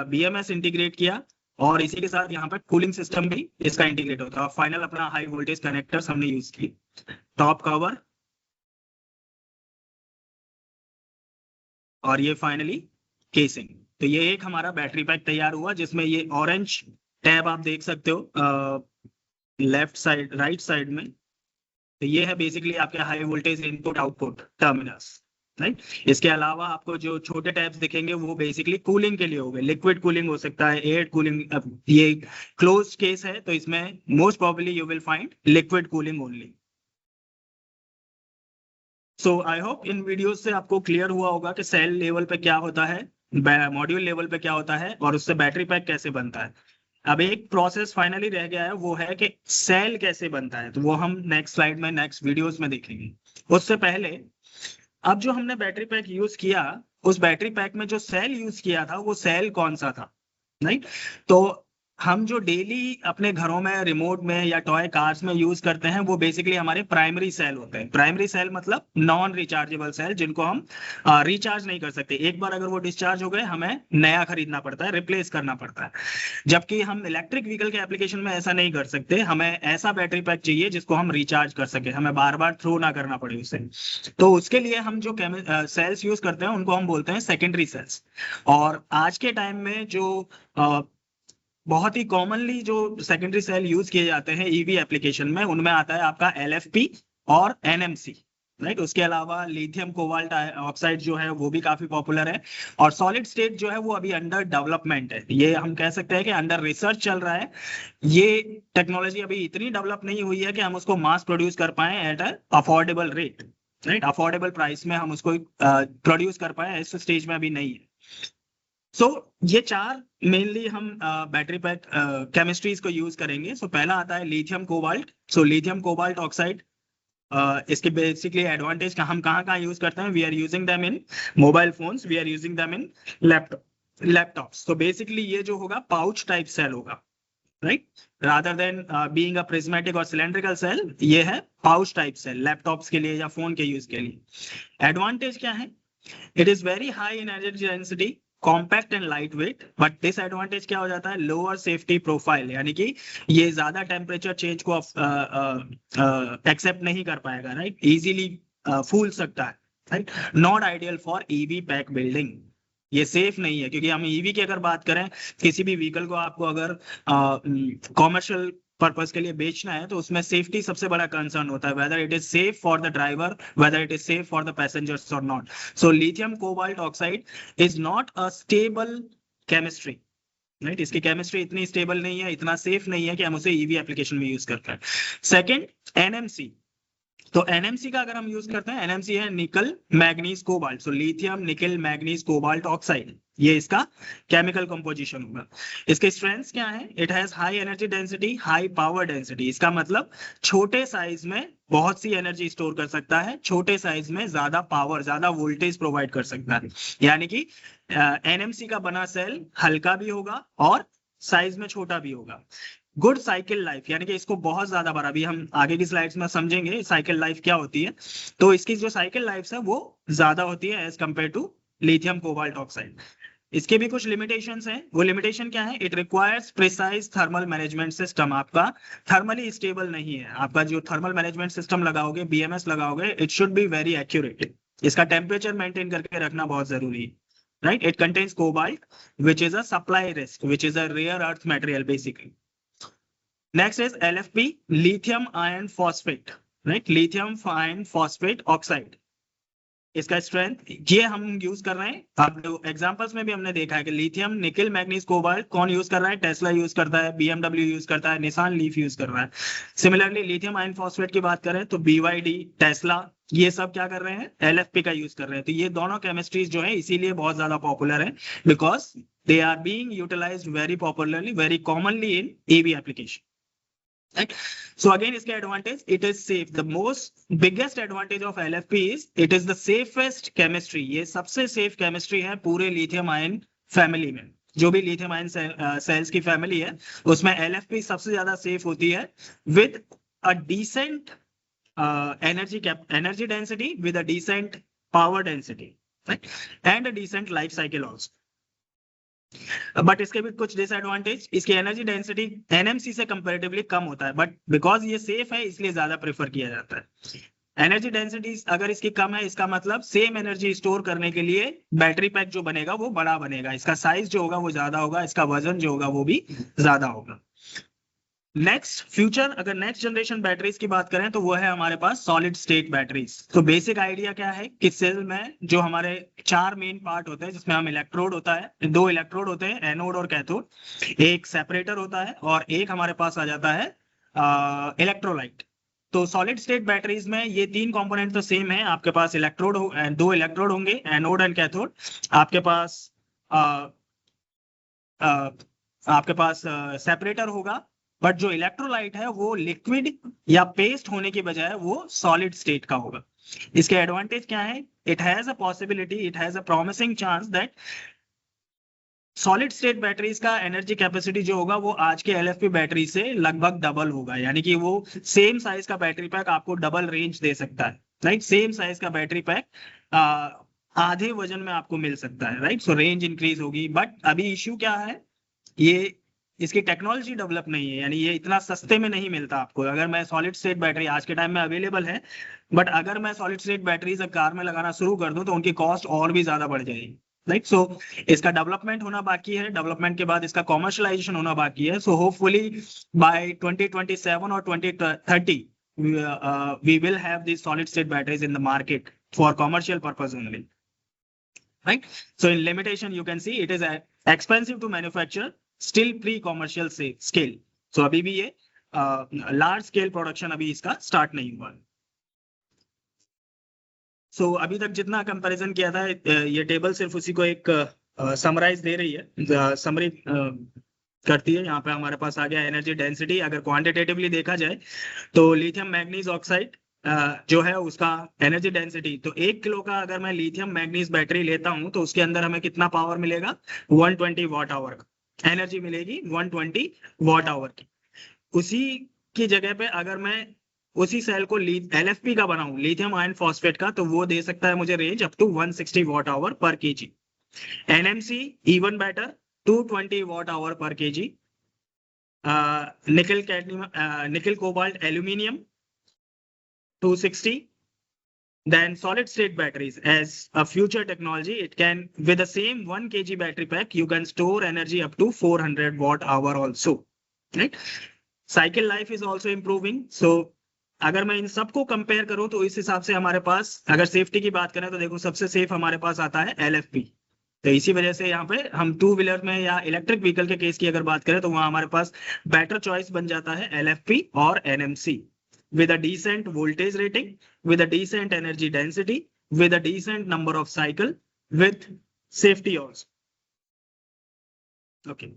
बीएमएस इंटीग्रेट किया और इसी के साथ यहाँ पे कूलिंग सिस्टम भी इसका इंटीग्रेट होता है। और फाइनल अपना हाई वोल्टेज कनेक्टर्स हमने यूज किए, टॉप कवर, और ये फाइनली केसिंग। तो ये एक हमारा बैटरी पैक तैयार हुआ जिसमें ये ऑरेंज टैब आप देख सकते हो लेफ्ट साइड राइट साइड में। तो ये है बेसिकली आपके high voltage input output terminals. Right, इसके अलावा आपको जो छोटे टैब्स दिखेंगे वो बेसिकली कूलिंग के लिए हो गए। लिक्विड कूलिंग हो सकता है, एयर कूलिंग। अब ये क्लोज केस है तो इसमें most probably you will find liquid cooling only. So I hope in video से आपको क्लियर हुआ होगा कि सेल लेवल पे क्या होता है, मॉड्यूल लेवल पे क्या होता है और उससे बैटरी पैक कैसे बनता है। अब एक प्रोसेस फाइनली रह गया है, वो है कि सेल कैसे बनता है, तो वो हम नेक्स्ट स्लाइड में नेक्स्ट वीडियोस में देखेंगे। उससे पहले अब जो हमने बैटरी पैक यूज किया, उस बैटरी पैक में जो सेल यूज किया था वो सेल कौन सा था। राइट, तो हम जो डेली अपने घरों में रिमोट में या टॉय कार्स में यूज करते हैं वो बेसिकली हमारे प्राइमरी सेल होते हैं। प्राइमरी सेल मतलब नॉन रिचार्जेबल सेल, जिनको हम रिचार्ज नहीं कर सकते। एक बार अगर वो डिस्चार्ज हो गए हमें नया खरीदना पड़ता है, रिप्लेस करना पड़ता है। जबकि हम इलेक्ट्रिक व्हीकल के एप्लीकेशन में ऐसा नहीं कर सकते, हमें ऐसा बैटरी पैक चाहिए जिसको हम रिचार्ज कर सके, हमें बार बार थ्रो ना करना पड़े उसे। तो उसके लिए हम जो सेल्स यूज करते हैं उनको हम बोलते हैं सेकेंडरी सेल्स। और आज के टाइम में जो बहुत ही कॉमनली जो सेकेंडरी सेल यूज किए जाते हैं ईवी एप्लीकेशन में, उनमें आता है आपका LFP और NMC। राइट, उसके अलावा लिथियम कोबाल्ट ऑक्साइड जो है वो भी काफी पॉपुलर है। और सॉलिड स्टेट जो है वो अभी अंडर डेवलपमेंट है, ये हम कह सकते हैं कि अंडर रिसर्च चल रहा है। ये टेक्नोलॉजी अभी इतनी डेवलप नहीं हुई है कि हम उसको मास प्रोड्यूस कर पाए at affordable rate. Right, affordable price में हम उसको प्रोड्यूस कर पाए, इस स्टेज में अभी नहीं है। सो ये चार मेनली हम बैटरी पैक केमिस्ट्रीज को यूज करेंगे। सो पहला आता है lithium cobalt. So lithium cobalt oxide, इसके बेसिकली एडवांटेज का हम कहाँ यूज करते हैं, we are using them in mobile phones, we are using them in laptops. तो बेसिकली ये जो होगा पाउच टाइप सेल होगा। Right, rather than being a prismatic और सिलेंड्रिकल सेल, ये है पाउच टाइप सेल लैपटॉप्स के लिए या फोन के यूज के लिए। एडवांटेज क्या है, it is very high in energy density, compact and light weight. But disadvantage क्या हो जाता है, लोअर सेफ्टी प्रोफाइल, यानी कि ये ज्यादा टेम्परेचर चेंज को एक्सेप्ट नहीं कर पाएगा। राइट, इजीली फूल सकता है। Right, not ideal for EV pack building, ये सेफ नहीं है। क्योंकि हम ईवी की अगर बात करें, किसी भी व्हीकल को आपको अगर कॉमर्शियल पर्पस के लिए बेचना है तो उसमें सेफ्टी सबसे बड़ा कंसर्न होता है, whether it is safe for the driver, whether it is safe for the passengers और not. So lithium cobalt oxide is not a stable chemistry. Right, इसकी केमिस्ट्री इतनी स्टेबल नहीं है, इतना सेफ नहीं है कि हम उसे ईवी एप्लीकेशन में यूज करते हैं। Second, NMC। तो NMC का अगर हम यूज करते हैं, NMC है निकल मैग्नीज कोबाल्ट। सो लिथियम निकल मैग्नीज कोबाल्ट ऑक्साइड, ये इसका केमिकल कंपोजिशन होगा। इसके स्ट्रेंथ्स क्या है, it has high energy density, high power density. इसका मतलब छोटे साइज में बहुत सी एनर्जी स्टोर कर सकता है, छोटे साइज में ज्यादा पावर, ज्यादा वोल्टेज प्रोवाइड कर सकता है। यानी कि NMC का बना सेल हल्का भी होगा और साइज में छोटा भी होगा। गुड साइकिल लाइफ यानी कि इसको बहुत ज्यादा बड़ा, अभी हम आगे की स्लाइड्स में समझेंगे साइकिल लाइफ क्या होती है। तो इसकी जो साइकिल लाइफ है वो ज्यादा होती है as compare to lithium cobalt oxide. इसके भी कुछ लिमिटेशंस हैं। वो लिमिटेशन क्या है? It requires precise thermal management system. आपका थर्मली स्टेबल नहीं है। आपका जो थर्मल मैनेजमेंट सिस्टम लगाओगे, बीएमएस लगाओगे, it should be very accurate. इसका टेम्परेचर मेंटेन करके रखना बहुत जरूरी है, right? It contains cobalt, which is a supply risk, which is a rare earth material basically. Next is LFP, lithium iron phosphate, right? Lithium iron phosphate oxide. इसका strength ये हम use कर रहे हैं। अब एग्जांपल्स में भी हमने देखा है कि लिथियम, निकल, मैग्नीज, कोबाल्ट कौन यूज कर रहा है? टेस्ला यूज करता है, बीएमडब्ल्यू यूज करता है, निसान लीफ यूज कर रहा है। सिमिलरली लिथियम आयन फॉस्फेट की बात करें तो बीवाईडी, टेस्ला, ये सब क्या कर रहे हैं? एलएफपी का यूज कर रहे हैं। तो ये दोनों केमिस्ट्रीज जो है इसीलिए बहुत ज्यादा पॉपुलर है, because they are being utilized very popularly, very commonly in EV application. Right? So again, इसके advantage, it is safe. The most biggest advantage of LFP is it is the safest chemistry. ये सबसे safe chemistry है पूरे lithium ion family में। जो भी lithium ion cells की family है उसमें LFP सबसे ज्यादा safe होती है, with a decent energy density, with a decent power density, right? And a decent life cycle also. But इसके भी कुछ डिसएडवांटेज, इसकी एनर्जी डेंसिटी एनएमसी से कंपैरेटिवली कम होता है, बट बिकॉज ये सेफ है इसलिए ज्यादा प्रेफर किया जाता है। एनर्जी डेंसिटी अगर इसकी कम है, इसका मतलब सेम एनर्जी स्टोर करने के लिए बैटरी पैक जो बनेगा वो बड़ा बनेगा, इसका साइज जो होगा वो ज्यादा होगा, इसका वजन जो होगा वो भी ज्यादा होगा। नेक्स्ट फ्यूचर, अगर नेक्स्ट जनरेशन बैटरीज की बात करें तो वो है हमारे पास सॉलिड स्टेट बैटरीज। तो बेसिक आइडिया क्या है कि सेल में जो हमारे 4 मेन पार्ट होते हैं, जिसमें हम इलेक्ट्रोड होता है, 2 इलेक्ट्रोड होते हैं, एनोड और कैथोड, एक सेपरेटर होता है और एक हमारे पास आ जाता है इलेक्ट्रोलाइट। तो सॉलिड स्टेट बैटरीज में ये 3 कंपोनेंट तो सेम है। आपके पास इलेक्ट्रोड 2 इलेक्ट्रोड होंगे, एनोड एंड कैथोड। आपके पास सेपरेटर होगा, बट जो इलेक्ट्रोलाइट है वो लिक्विड या पेस्ट होने की बजाय वो सॉलिड स्टेट का होगा। इसके एडवांटेज क्या है? It has a possibility, it has a promising chance that solid state batteries का एनर्जी कैपेसिटी जो होगा वो आज के एलएफपी बैटरी से लगभग डबल होगा, यानी कि वो सेम साइज का बैटरी पैक आपको डबल रेंज दे सकता है, राइट? सेम साइज का बैटरी पैक आधे वजन में आपको मिल सकता है, राइट? सो रेंज इंक्रीज होगी। बट अभी इश्यू क्या है? ये इसकी टेक्नोलॉजी डेवलप नहीं है, यानी ये इतना सस्ते में नहीं मिलता आपको। अगर मैं सॉलिड स्टेट बैटरी आज के टाइम में अवेलेबल है, बट अगर मैं सॉलिड स्टेट बैटरीज कार में लगाना शुरू कर दूं तो उनकी कॉस्ट और भी ज्यादा बढ़ जाएगी, राइट? सो इसका डेवलपमेंट होना बाकी है, डेवलपमेंट के बाद इसका कॉमर्शलाइजेशन होना बाकी है। सो होपफुली बाय 2027 और 2030 we will have these solid state batteries in the market for commercial purpose only, right? So in limitation you can see it is expensive to manufacture, still pre-commercial scale. So अभी भी ये large scale production अभी इसका start नहीं हुआ। So अभी तक जितना कंपैरिजन किया था, ये टेबल सिर्फ उसी को एक समराइज दे रही है, समरी करती है। यहाँ पे हमारे पास आ गया एनर्जी डेंसिटी। अगर क्वांटिटेटिवली देखा जाए तो लिथियम मैग्नीज ऑक्साइड जो है उसका एनर्जी डेंसिटी, तो 1 किलो का अगर मैं लिथियम मैग्नीज बैटरी लेता हूं तो उसके अंदर हमें कितना पावर मिलेगा? 120 वॉट आवर का एनर्जी मिलेगी, 120 वॉट आवर की। उसी की जगह पे अगर मैं उसी सेल को एलएफपी का बनाऊं, लिथियम आयन फॉस्फेट का, तो वो दे सकता है मुझे range up to 160 watt hour per KG. NMC even better, 220 watt hour per KG. Nickel cadmium, nickel cobalt aluminium 260. Then solid state batteries as a future technology, it can, with the same 1 kg battery pack, you can store energy up to 400 watt hour also, right? Cycle life is also improving. So अगर मैं इन सबको compare करूं तो इस हिसाब से हमारे पास, अगर सेफ्टी की बात करें तो देखो सबसे सेफ हमारे पास आता है LFP। तो इसी वजह से यहाँ पे हम 2 व्हीलर में या इलेक्ट्रिक व्हीकल के केस की अगर बात करें तो वहां हमारे पास बेटर चॉइस बन जाता है LFP और NMC, with a decent voltage rating, with a decent energy density, with a decent number of cycle, with safety also. Okay.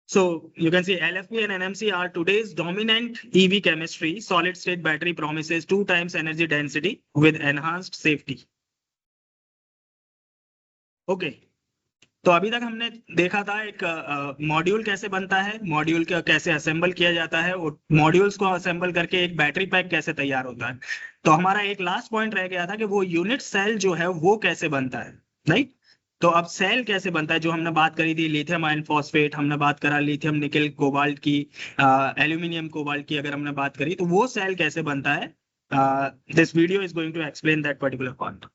So you can see LFP and NMC are today's dominant EV chemistry. Solid state battery promises 2 times energy density with enhanced safety. Okay. तो अभी तक हमने देखा था एक module कैसे बनता है, मॉड्यूल का कैसे असेंबल किया जाता है, और मॉड्यूल्स को असेंबल करके एक बैटरी पैक कैसे तैयार होता है। तो हमारा एक लास्ट पॉइंट रह गया था कि वो यूनिट सेल जो है वो कैसे बनता है, राइट। तो अब सेल कैसे बनता है, जो हमने बात करी थी लिथियम आयन फॉस्फेट, हमने बात करा लिथियम निकेल कोबाल्ट की, एल्यूमिनियम कोबाल्ट की अगर हमने बात करी, तो वो सेल कैसे बनता है, this video is going to explain that particular point.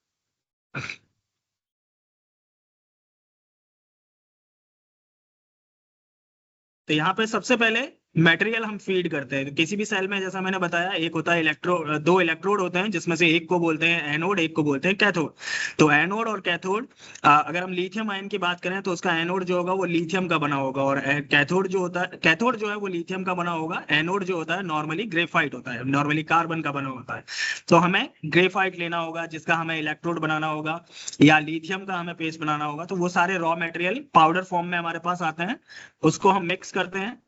तो यहाँ पे सबसे पहले मटेरियल हम फीड करते हैं। तो किसी भी सेल में जैसा मैंने बताया, एक होता है इलेक्ट्रोड, दो इलेक्ट्रोड होते हैं जिसमें से एक को बोलते हैं एनोड, एक को बोलते हैं कैथोड। तो एनोड और कैथोड, अगर हम लिथियम आयन की बात करें तो उसका एनोड जो होगा वो लिथियम का बना होगा, और कैथोड जो होता है, कैथोड जो है वो लिथियम का बना होगा। एनोड जो होता है नॉर्मली ग्रेफाइट होता है, नॉर्मली कार्बन का बना होता है। तो हमें ग्रेफाइट लेना होगा जिसका हमें इलेक्ट्रोड बनाना होगा, या लिथियम का हमें पेस्ट बनाना होगा। तो वो सारे रॉ मटेरियल पाउडर फॉर्म में हमारे पास आते हैं, उसको हम मिक्स करते हैं,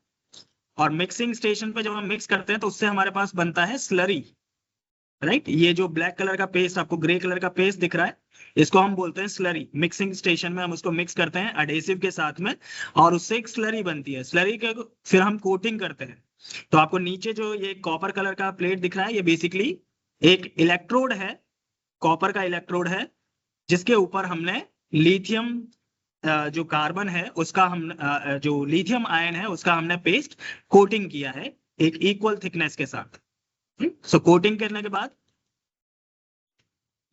और मिक्सिंग स्टेशन पे जब हम मिक्स करते हैं तो उससे हमारे पास बनता है स्लरी, राइट। ये जो ब्लैक कलर का पेस्ट, आपको ग्रे कलर का पेस्ट दिख रहा है, इसको हम बोलते हैं स्लरी। मिक्सिंग स्टेशन में हम उसको मिक्स करते हैं एडेसिव के साथ में, और उससे एक स्लरी बनती है। स्लरी के फिर हम कोटिंग करते हैं। तो आपको नीचे जो ये कॉपर कलर का प्लेट दिख रहा है, ये बेसिकली एक इलेक्ट्रोड है, कॉपर का इलेक्ट्रोड है, जिसके ऊपर हमने लिथियम, जो कार्बन है उसका हम, जो लिथियम आयन है उसका हमने पेस्ट कोटिंग किया है एक इक्वल थिकनेस के साथ। सो कोटिंग करने के बाद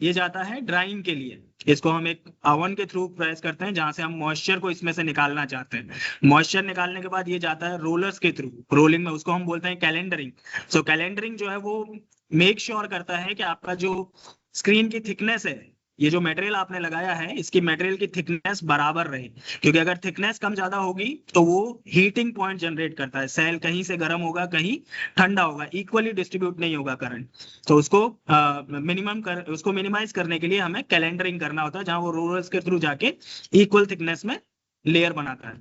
ये जाता है ड्राइंग के लिए। इसको हम एक ओवन के थ्रू प्रेस करते हैं, जहां से हम मॉइस्चर को इसमें से निकालना चाहते हैं। मॉइस्चर निकालने के बाद ये जाता है रोलर्स के थ्रू, रोलिंग में, उसको हम बोलते हैं कैलेंडरिंग। सो कैलेंडरिंग जो है वो मेक श्योर करता है कि आपका जो स्क्रीन की थिकनेस है, ये जो मटेरियल आपने लगाया है इसकी मटेरियल की थिकनेस बराबर रहे। क्योंकि अगर थिकनेस कम ज्यादा होगी तो वो हीटिंग पॉइंट जनरेट करता है, सेल कहीं से गर्म होगा कहीं ठंडा होगा, इक्वली डिस्ट्रीब्यूट नहीं होगा करंट। तो उसको उसको मिनिमाइज करने के लिए हमें कैलेंडरिंग करना होता है, जहां वो रोलर्स के थ्रू जाके इक्वल थिकनेस में लेयर बनाता है।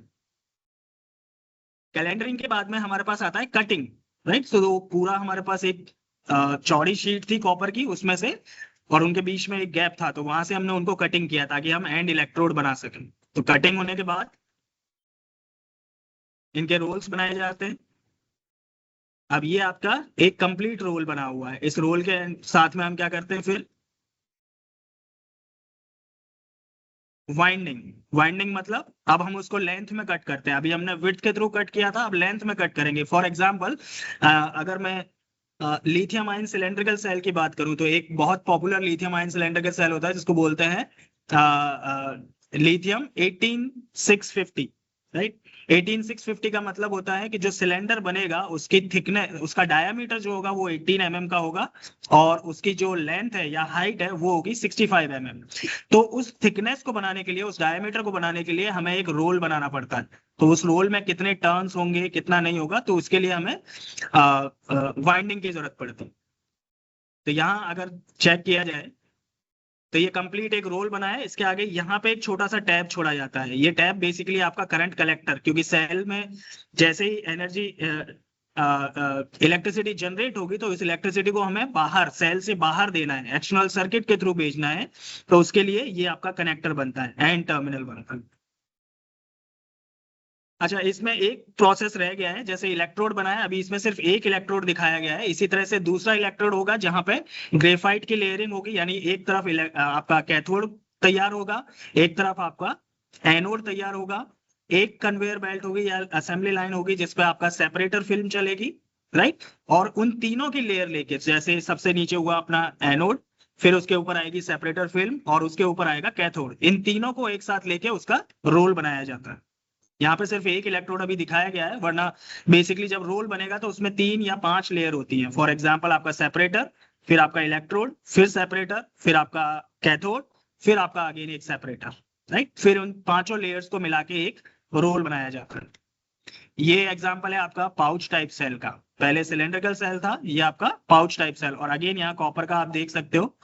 कैलेंडरिंग के बाद में हमारे पास आता है कटिंग, राइट। तो पूरा हमारे पास एक चौड़ी शीट थी कॉपर की, उसमें से, और उनके बीच में एक गैप था, तो वहां से हमने उनको कटिंग किया ताकि हम एंड इलेक्ट्रोड बना सकें। तो कटिंग होने के बाद इनके रोल्स बनाए जाते हैं। अब ये आपका एक कंप्लीट रोल बना हुआ है। इस रोल के साथ में हम क्या करते हैं फिर, वाइंडिंग। वाइंडिंग मतलब अब हम उसको लेंथ में कट करते हैं। अभी हमने विड्थ के थ्रू कट किया था, अब लेंथ में कट करेंगे। फॉर एग्जांपल, अगर मैं लिथियम आयन सिलेंड्रिकल सेल की बात करूं, तो एक बहुत popular lithium ion cylindrical cell होता है जिसको बोलते हैं लिथियम 18650, राइट। 18650 का मतलब होता है कि जो सिलेंडर बनेगा उसकी थिकनेस, उसका डायामीटर जो होगा वो 18 mm का होगा, और उसकी जो लेंथ है या हाइट है वो होगी 65 mm। तो उस थिकनेस को बनाने के लिए, उस डायमीटर को बनाने के लिए हमें एक रोल बनाना पड़ता है। तो उस रोल में कितने टर्न्स होंगे कितना नहीं होगा, तो उसके लिए हमें वाइंडिंग की जरूरत पड़ती है। तो यहाँ अगर चेक किया जाए तो ये कंप्लीट एक रोल बना है। इसके आगे यहाँ पे एक छोटा सा टैब छोड़ा जाता है। ये टैब बेसिकली आपका करंट कलेक्टर, क्योंकि सेल में जैसे ही एनर्जी, इलेक्ट्रिसिटी जनरेट होगी तो इस इलेक्ट्रिसिटी को हमें बाहर, सेल से बाहर देना है, एक्सटर्नल सर्किट के थ्रू भेजना है। तो उसके लिए ये आपका कनेक्टर बनता है, एंड टर्मिनल बनता है। अच्छा, इसमें एक प्रोसेस रह गया है, जैसे इलेक्ट्रोड बनाया, अभी इसमें सिर्फ एक इलेक्ट्रोड दिखाया गया है। इसी तरह से दूसरा इलेक्ट्रोड होगा जहां पे ग्रेफाइट की लेयरिंग होगी, यानी एक तरफ आपका कैथोड तैयार होगा, एक तरफ आपका एनोड तैयार होगा। एक कन्वेयर बेल्ट होगी या असेंबली लाइन होगी जिसपे आपका सेपरेटर फिल्म चलेगी, राइट। और उन तीनों की लेयर लेके, जैसे सबसे नीचे हुआ अपना एनोड, फिर उसके ऊपर आएगी सेपरेटर फिल्म, और उसके ऊपर आएगा कैथोड। इन तीनों को एक साथ लेके उसका रोल बनाया जाता है। यहाँ पे सिर्फ एक इलेक्ट्रोड अभी दिखाया गया है, वरना बेसिकली जब रोल बनेगा तो उसमें 3 या 5 लेयर होती हैं। फॉर एग्जांपल, आपका सेपरेटर, फिर आपका इलेक्ट्रोड, फिर सेपरेटर, फिर आपका कैथोड, फिर आपका अगेन एक सेपरेटर, राइट। फिर उन पांचों लेयर्स को मिला के एक रोल बनाया जाता है। ये एग्जाम्पल है आपका पाउच टाइप सेल का। पहले सिलेंड्रिकल सेल था, ये आपका पाउच टाइप सेल। और अगेन यहाँ कॉपर का आप देख सकते हो,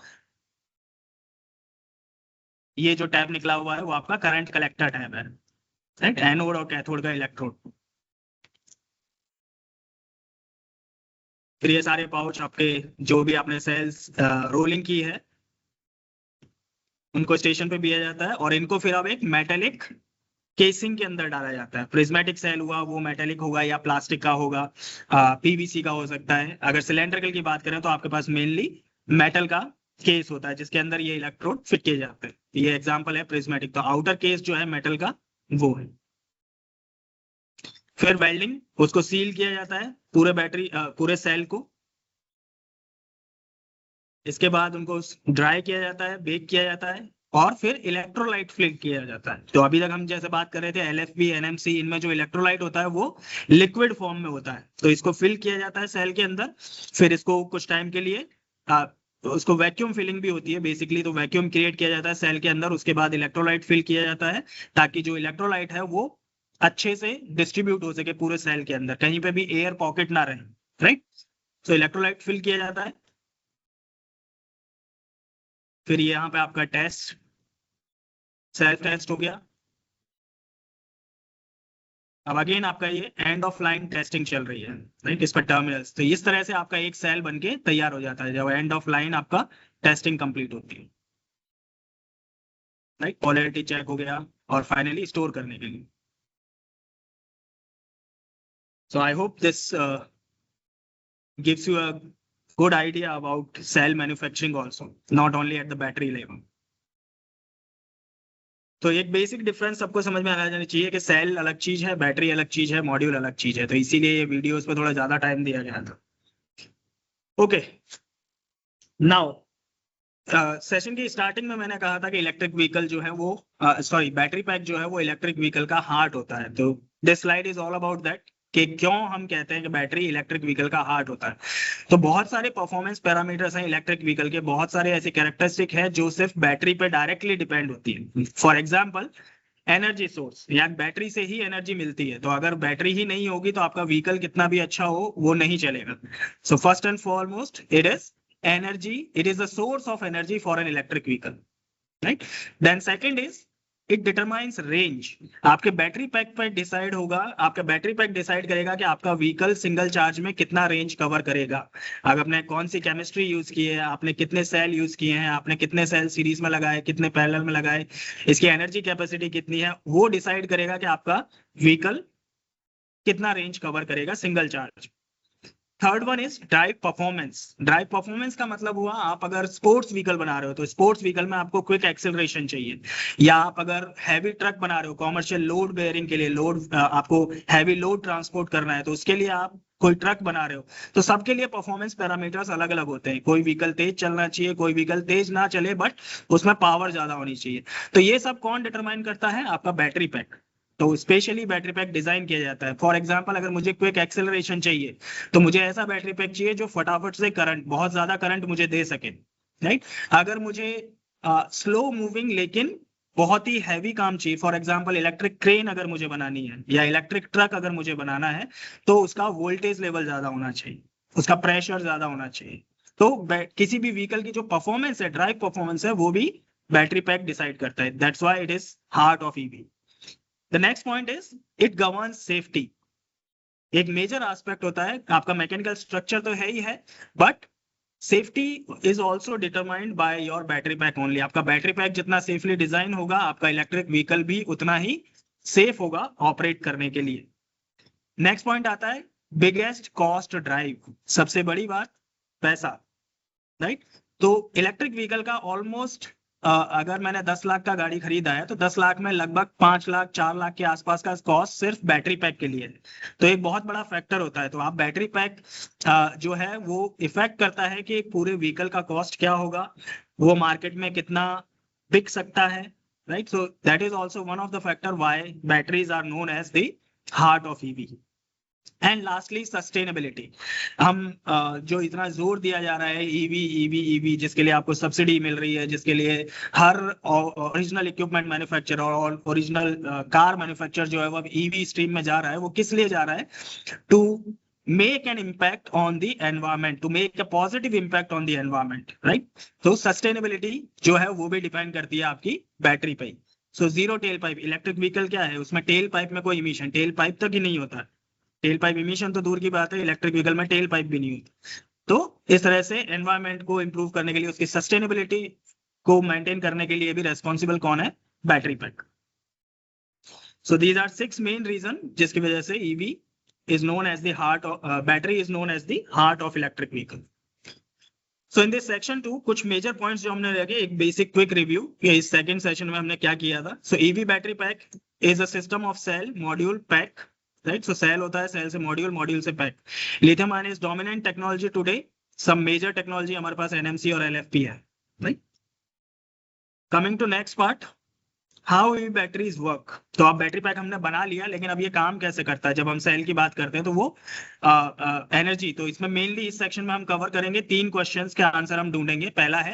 ये जो टैब निकला हुआ है वो आपका करंट कलेक्टर टैब है, राइट। एनोड और कैथोड का इलेक्ट्रोड। फिर ये सारे पाउच आपके, जो भी आपने सेल्स रोलिंग की है, उनको स्टेशन पे दिया जाता है, और इनको फिर अब एक मेटेलिक केसिंग के अंदर डाला जाता है। प्रिज्मेटिक सेल हुआ वो मेटेलिक होगा या प्लास्टिक का होगा, पीवीसी का हो सकता है। अगर सिलेंड्रिकल की बात करें तो आपके पास मेनली मेटल का केस होता है जिसके अंदर ये इलेक्ट्रोड फिट किए जाते हैं। ये एग्जांपल है प्रिज्मेटिक। तो आउटर केस जो है मेटल का वो है। फिर वेल्डिंग, उसको सील किया जाता है पूरे बैटरी पूरे सेल को। इसके बाद उनको ड्राई किया जाता है, बेक किया जाता है, और फिर इलेक्ट्रोलाइट फिल किया जाता है। तो अभी तक हम जैसे बात कर रहे थे एलएफपी, एनएमसी, इनमें जो इलेक्ट्रोलाइट होता है वो लिक्विड फॉर्म में होता है। तो इसको फिल किया जाता है सेल के अंदर। फिर इसको कुछ टाइम के लिए तो उसको वैक्यूम फिलिंग भी होती है बेसिकली। तो वैक्यूम क्रिएट किया जाता है सेल के अंदर। उसके बाद इलेक्ट्रोलाइट फिल किया जाता है ताकि जो इलेक्ट्रोलाइट है वो अच्छे से डिस्ट्रीब्यूट हो सके पूरे सेल के अंदर, कहीं पे भी एयर पॉकेट ना रहे। राइट। तो इलेक्ट्रोलाइट फिल किया जाता है। फिर यहाँ पे आपका टेस्ट, सेल्फ टेस्ट हो गया। अब अगेन आपका ये एंड ऑफ लाइन टेस्टिंग चल रही है। राइट। इस पर टर्मिनल्स। तो इस तरह से आपका एक सेल बन के तैयार हो जाता है जब एंड ऑफ लाइन आपका टेस्टिंग कंप्लीट होती है। राइट। क्वालिटी चेक हो गया और फाइनली स्टोर करने के लिए। So I hope this gives you a good idea about cell manufacturing also, not only at the battery level. तो एक बेसिक डिफरेंस सबको समझ में आ जाना चाहिए कि सेल अलग चीज है, बैटरी अलग चीज है, मॉड्यूल अलग चीज है। तो इसीलिए ये वीडियोस पे थोड़ा ज्यादा टाइम दिया गया था। ओके, नाउ सेशन की स्टार्टिंग में मैंने कहा था कि इलेक्ट्रिक व्हीकल जो है वो सॉरी बैटरी पैक जो है वो इलेक्ट्रिक व्हीकल का हार्ट होता है। तो this slide is all about that कि क्यों हम कहते हैं कि बैटरी इलेक्ट्रिक व्हीकल का हार्ट होता है। तो बहुत सारे परफॉर्मेंस पैरामीटर्स हैं इलेक्ट्रिक व्हीकल के, बहुत सारे ऐसे कैरेक्टरिस्टिक है जो सिर्फ बैटरी पे डायरेक्टली डिपेंड होती है। फॉर एग्जाम्पल एनर्जी सोर्स, या बैटरी से ही एनर्जी मिलती है। तो अगर बैटरी ही नहीं होगी तो आपका व्हीकल कितना भी अच्छा हो वो नहीं चलेगा। So first and foremost it is energy, it is the source of energy for an electric vehicle, right? Then second is it determines range. आपके बैटरी पैक पर डिसाइड होगा, आपका बैटरी पैक डिसाइड करेगा कि आपका व्हीकल सिंगल चार्ज में कितना range cover करेगा। अगर आपने कौन सी केमिस्ट्री यूज की है, आपने कितने सेल यूज किए हैं, आपने कितने सेल सीरीज में लगाए, कितने पैरेलल में लगाए, इसकी एनर्जी कैपेसिटी कितनी है, वो डिसाइड करेगा कि आपका व्हीकल कितना रेंज कवर करेगा single charge. Third one is drive performance. Drive performance का मतलब हुआ आप अगर स्पोर्ट्स व्हीकल बना रहे हो तो स्पोर्ट्स व्हीकल में आपको क्विक एक्सेलरेशन चाहिए, या आप अगर हैवी ट्रक बना रहे हो कॉमर्शियल लोड बेयरिंग के लिए, लोड आपको हैवी लोड ट्रांसपोर्ट करना है तो उसके लिए आप कोई ट्रक बना रहे हो। तो सबके लिए परफॉर्मेंस पैरामीटर्स अलग अलग होते हैं। कोई व्हीकल तेज चलना चाहिए, कोई व्हीकल तेज ना चले बट उसमें पावर ज्यादा होनी चाहिए। तो ये सब कौन डिटरमाइन करता है? आपका बैटरी पैक। तो स्पेशली बैटरी पैक डिजाइन किया जाता है। फॉर एग्जांपल अगर मुझे क्विक एक्सेलरेशन चाहिए तो मुझे ऐसा बैटरी पैक चाहिए जो फटाफट से करंट, बहुत ज्यादा करंट मुझे दे सके। राइट। अगर मुझे स्लो मूविंग लेकिन बहुत ही हैवी काम चाहिए, फॉर एग्जांपल इलेक्ट्रिक क्रेन अगर मुझे बनानी है या इलेक्ट्रिक ट्रक अगर मुझे बनाना है, तो उसका वोल्टेज लेवल ज्यादा होना चाहिए, उसका प्रेशर ज्यादा होना चाहिए। तो किसी भी व्हीकल की जो परफॉर्मेंस है, ड्राइव परफॉर्मेंस है, वो भी बैटरी पैक डिसाइड करता है। That's why it is heart of EV. The next point is it governs safety. एक मेजर एस्पेक्ट होता है, आपका मैकेनिकल स्ट्रक्चर तो है ही है but safety is also determined by your battery pack only. आपका बैटरी पैक जितना सेफली डिजाइन होगा आपका इलेक्ट्रिक व्हीकल भी उतना ही सेफ होगा ऑपरेट करने के लिए। नेक्स्ट पॉइंट आता है बिगेस्ट कॉस्ट ड्राइव। सबसे बड़ी बात पैसा। राइट। तो इलेक्ट्रिक व्हीकल का ऑलमोस्ट अगर मैंने 10 लाख का गाड़ी खरीदा है तो 10 लाख में लगभग 5 लाख 4 लाख के आसपास का कॉस्ट सिर्फ बैटरी पैक के लिए है। तो एक बहुत बड़ा फैक्टर होता है। तो आप बैटरी पैक जो है वो इफेक्ट करता है कि पूरे व्हीकल का कॉस्ट क्या होगा, वो मार्केट में कितना बिक सकता है। Right. So that is also one of the factor why batteries are known as the heart of EV. And lastly sustainability. हम जो इतना जोर दिया जा रहा है ईवी ईवी ईवी, जिसके लिए आपको सब्सिडी मिल रही है, जिसके लिए हर ओरिजिनल इक्विपमेंट मैन्युफैक्चरर और ओरिजिनल कार मैन्युफैक्चरर जो है वो अब ईवी स्ट्रीम में जा रहा है, वो किस लिए जा रहा है? To make an impact on the environment, to make a positive impact on the environment, right? तो sustainability जो है वो भी डिपेंड करती है आपकी बैटरी पे। So zero tell pipe electric vehicle क्या है, उसमें टेल पाइप में कोई इमिशन, टेल पाइप तक ही नहीं होता। टेल पाइप इमिशन तो दूर की बात है, इलेक्ट्रिक व्हीकल में टेल पाइप भी नहीं होता। तो इस तरह से एनवायरमेंट को इंप्रूव करने के लिए, उसकी सस्टेनेबिलिटी को मेंटेन करने के लिए भी रेस्पॉन्सिबल कौन है? Battery pack. So these are 6 main reason जिसकी वजह से EV is known as the heart of battery is known as the heart of electric vehicle. So in this section 2 कुछ major points जो हमने रखे, एक basic quick review कि इस second session में हमने क्या किया था. So EV battery pack is a system of cell, module, pack, right? So cell होता है, cell से module, module से pack. Lithium ion is dominant technology today. Some major technology हमारे पास NMC और LFP है, right? Coming to next part. How EV batteries work. तो अब battery pack हमने बना लिया, लेकिन अब ये काम कैसे करता है. जब हम सेल की बात करते हैं तो वो एनर्जी, तो इसमें मेनली इस सेक्शन में हम कवर करेंगे 3 क्वेश्चंस के आंसर हम ढूंढेंगे. पहला है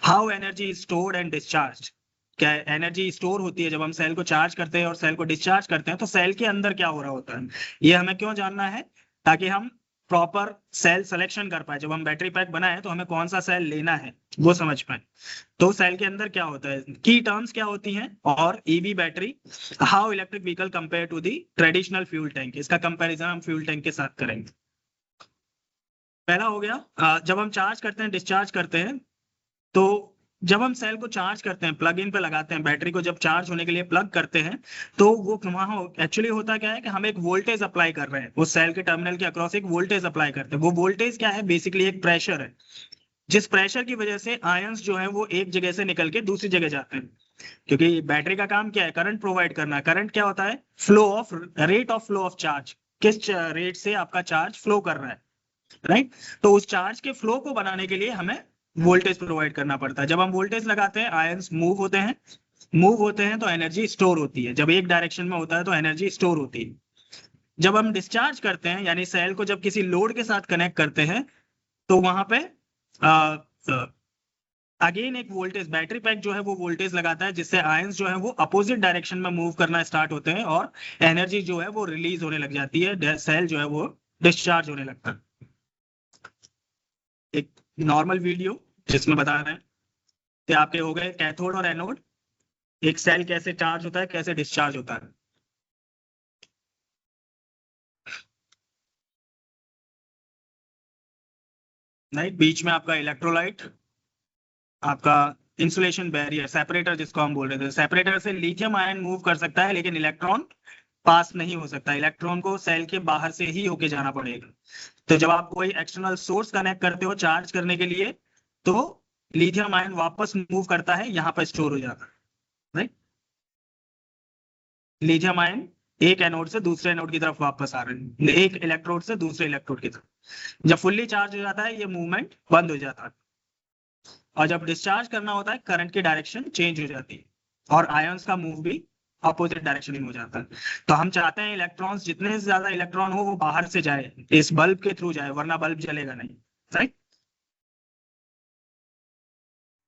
how energy is stored and discharge. क्या एनर्जी स्टोर होती है जब हम सेल को चार्ज करते हैं और सेल को डिस्चार्ज करते हैं, तो सेल के अंदर क्या हो रहा होता है, ये हमें क्यों जानना है, ताकि हम प्रॉपर सेल सिलेक्शन कर पाए. जब हम बैटरी पैक बनाए तो हमें कौन सा सेल लेना है वो समझ पाए. तो सेल के अंदर क्या होता है, की टर्म्स क्या होती हैं, और EV battery, how electric vehicle compare to the traditional fuel tank. इसका कंपैरिजन हम फ्यूल टैंक के साथ करेंगे. पहला हो गया, जब हम चार्ज करते हैं, डिस्चार्ज करते हैं, तो जब हम सेल को चार्ज करते हैं, प्लग इन पे लगाते हैं, बैटरी को जब चार्ज होने के लिए प्लग करते हैं, तो वो वहां एक्चुअली होता क्या है कि हम एक वोल्टेज अप्लाई कर रहे हैं, उस सेल के टर्मिनल के अक्रॉस एक वोल्टेज अप्लाई करते हैं. वो वोल्टेज क्या है, बेसिकली एक प्रेशर है, जिस प्रेशर की वजह से आयंस जो है वो एक जगह से निकल के दूसरी जगह जाते हैं. क्योंकि बैटरी का काम क्या है, करंट प्रोवाइड करना. करंट क्या होता है, flow of, rate of flow of charge, किस रेट से आपका चार्ज फ्लो कर रहा है, राइट. तो उस चार्ज के फ्लो को बनाने के लिए हमें वोल्टेज प्रोवाइड करना पड़ता है. जब हम वोल्टेज लगाते हैं, आयंस मूव होते हैं तो एनर्जी स्टोर होती है. जब एक डायरेक्शन में होता है तो एनर्जी स्टोर होती है. जब हम डिस्चार्ज करते हैं, यानी सेल को जब किसी लोड के साथ कनेक्ट करते हैं, तो वहां पे अगेन एक वोल्टेज, बैटरी पैक जो है वो वोल्टेज लगाता है, जिससे आयंस जो है वो अपोजिट डायरेक्शन में मूव करना स्टार्ट होते हैं और एनर्जी जो है वो रिलीज होने लग जाती है, सेल जो है वो डिस्चार्ज होने लगता है. एक नॉर्मल वीडियो जिसमें बता रहे हैं कि आपके हो गए कैथोड और एनोड, एक सेल कैसे चार्ज होता है, कैसे डिस्चार्ज होता है. राइट, बीच में आपका इलेक्ट्रोलाइट, आपका इंसुलेशन बैरियर, सेपरेटर जिसको हम बोल रहे थे. सेपरेटर से लिथियम आयन मूव कर सकता है, लेकिन इलेक्ट्रॉन पास नहीं हो सकता. इलेक्ट्रॉन को सेल के बाहर से ही होके जाना पड़ेगा. तो जब आप कोई एक्सटर्नल सोर्स कनेक्ट करते हो चार्ज करने के लिए, तो लिथियम आयन वापस मूव करता है, यहाँ पर स्टोर हो जाता है, राइट. लिथियम आयन एक एनोड से दूसरे एनोड की तरफ वापस आ रहे हैं, एक इलेक्ट्रोड से दूसरे इलेक्ट्रोड की तरफ. जब फुल्ली चार्ज हो जाता है, ये मूवमेंट बंद हो जाता है, और जब डिस्चार्ज करना होता है, करंट की डायरेक्शन चेंज हो जाती है और आयंस का मूव भी अपोजिट डायरेक्शन में हो जाता है. तो हम चाहते हैं इलेक्ट्रॉन्स, जितने ज्यादा इलेक्ट्रॉन हो वो बाहर से जाए, इस बल्ब के थ्रू जाए, वरना बल्ब जलेगा नहीं, right.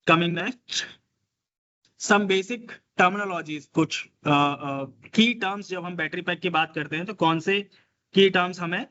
Coming next, some basic terminologies, कुछ की टर्म्स. जब हम बैटरी पैक की बात करते हैं तो कौन से की टर्म्स हमें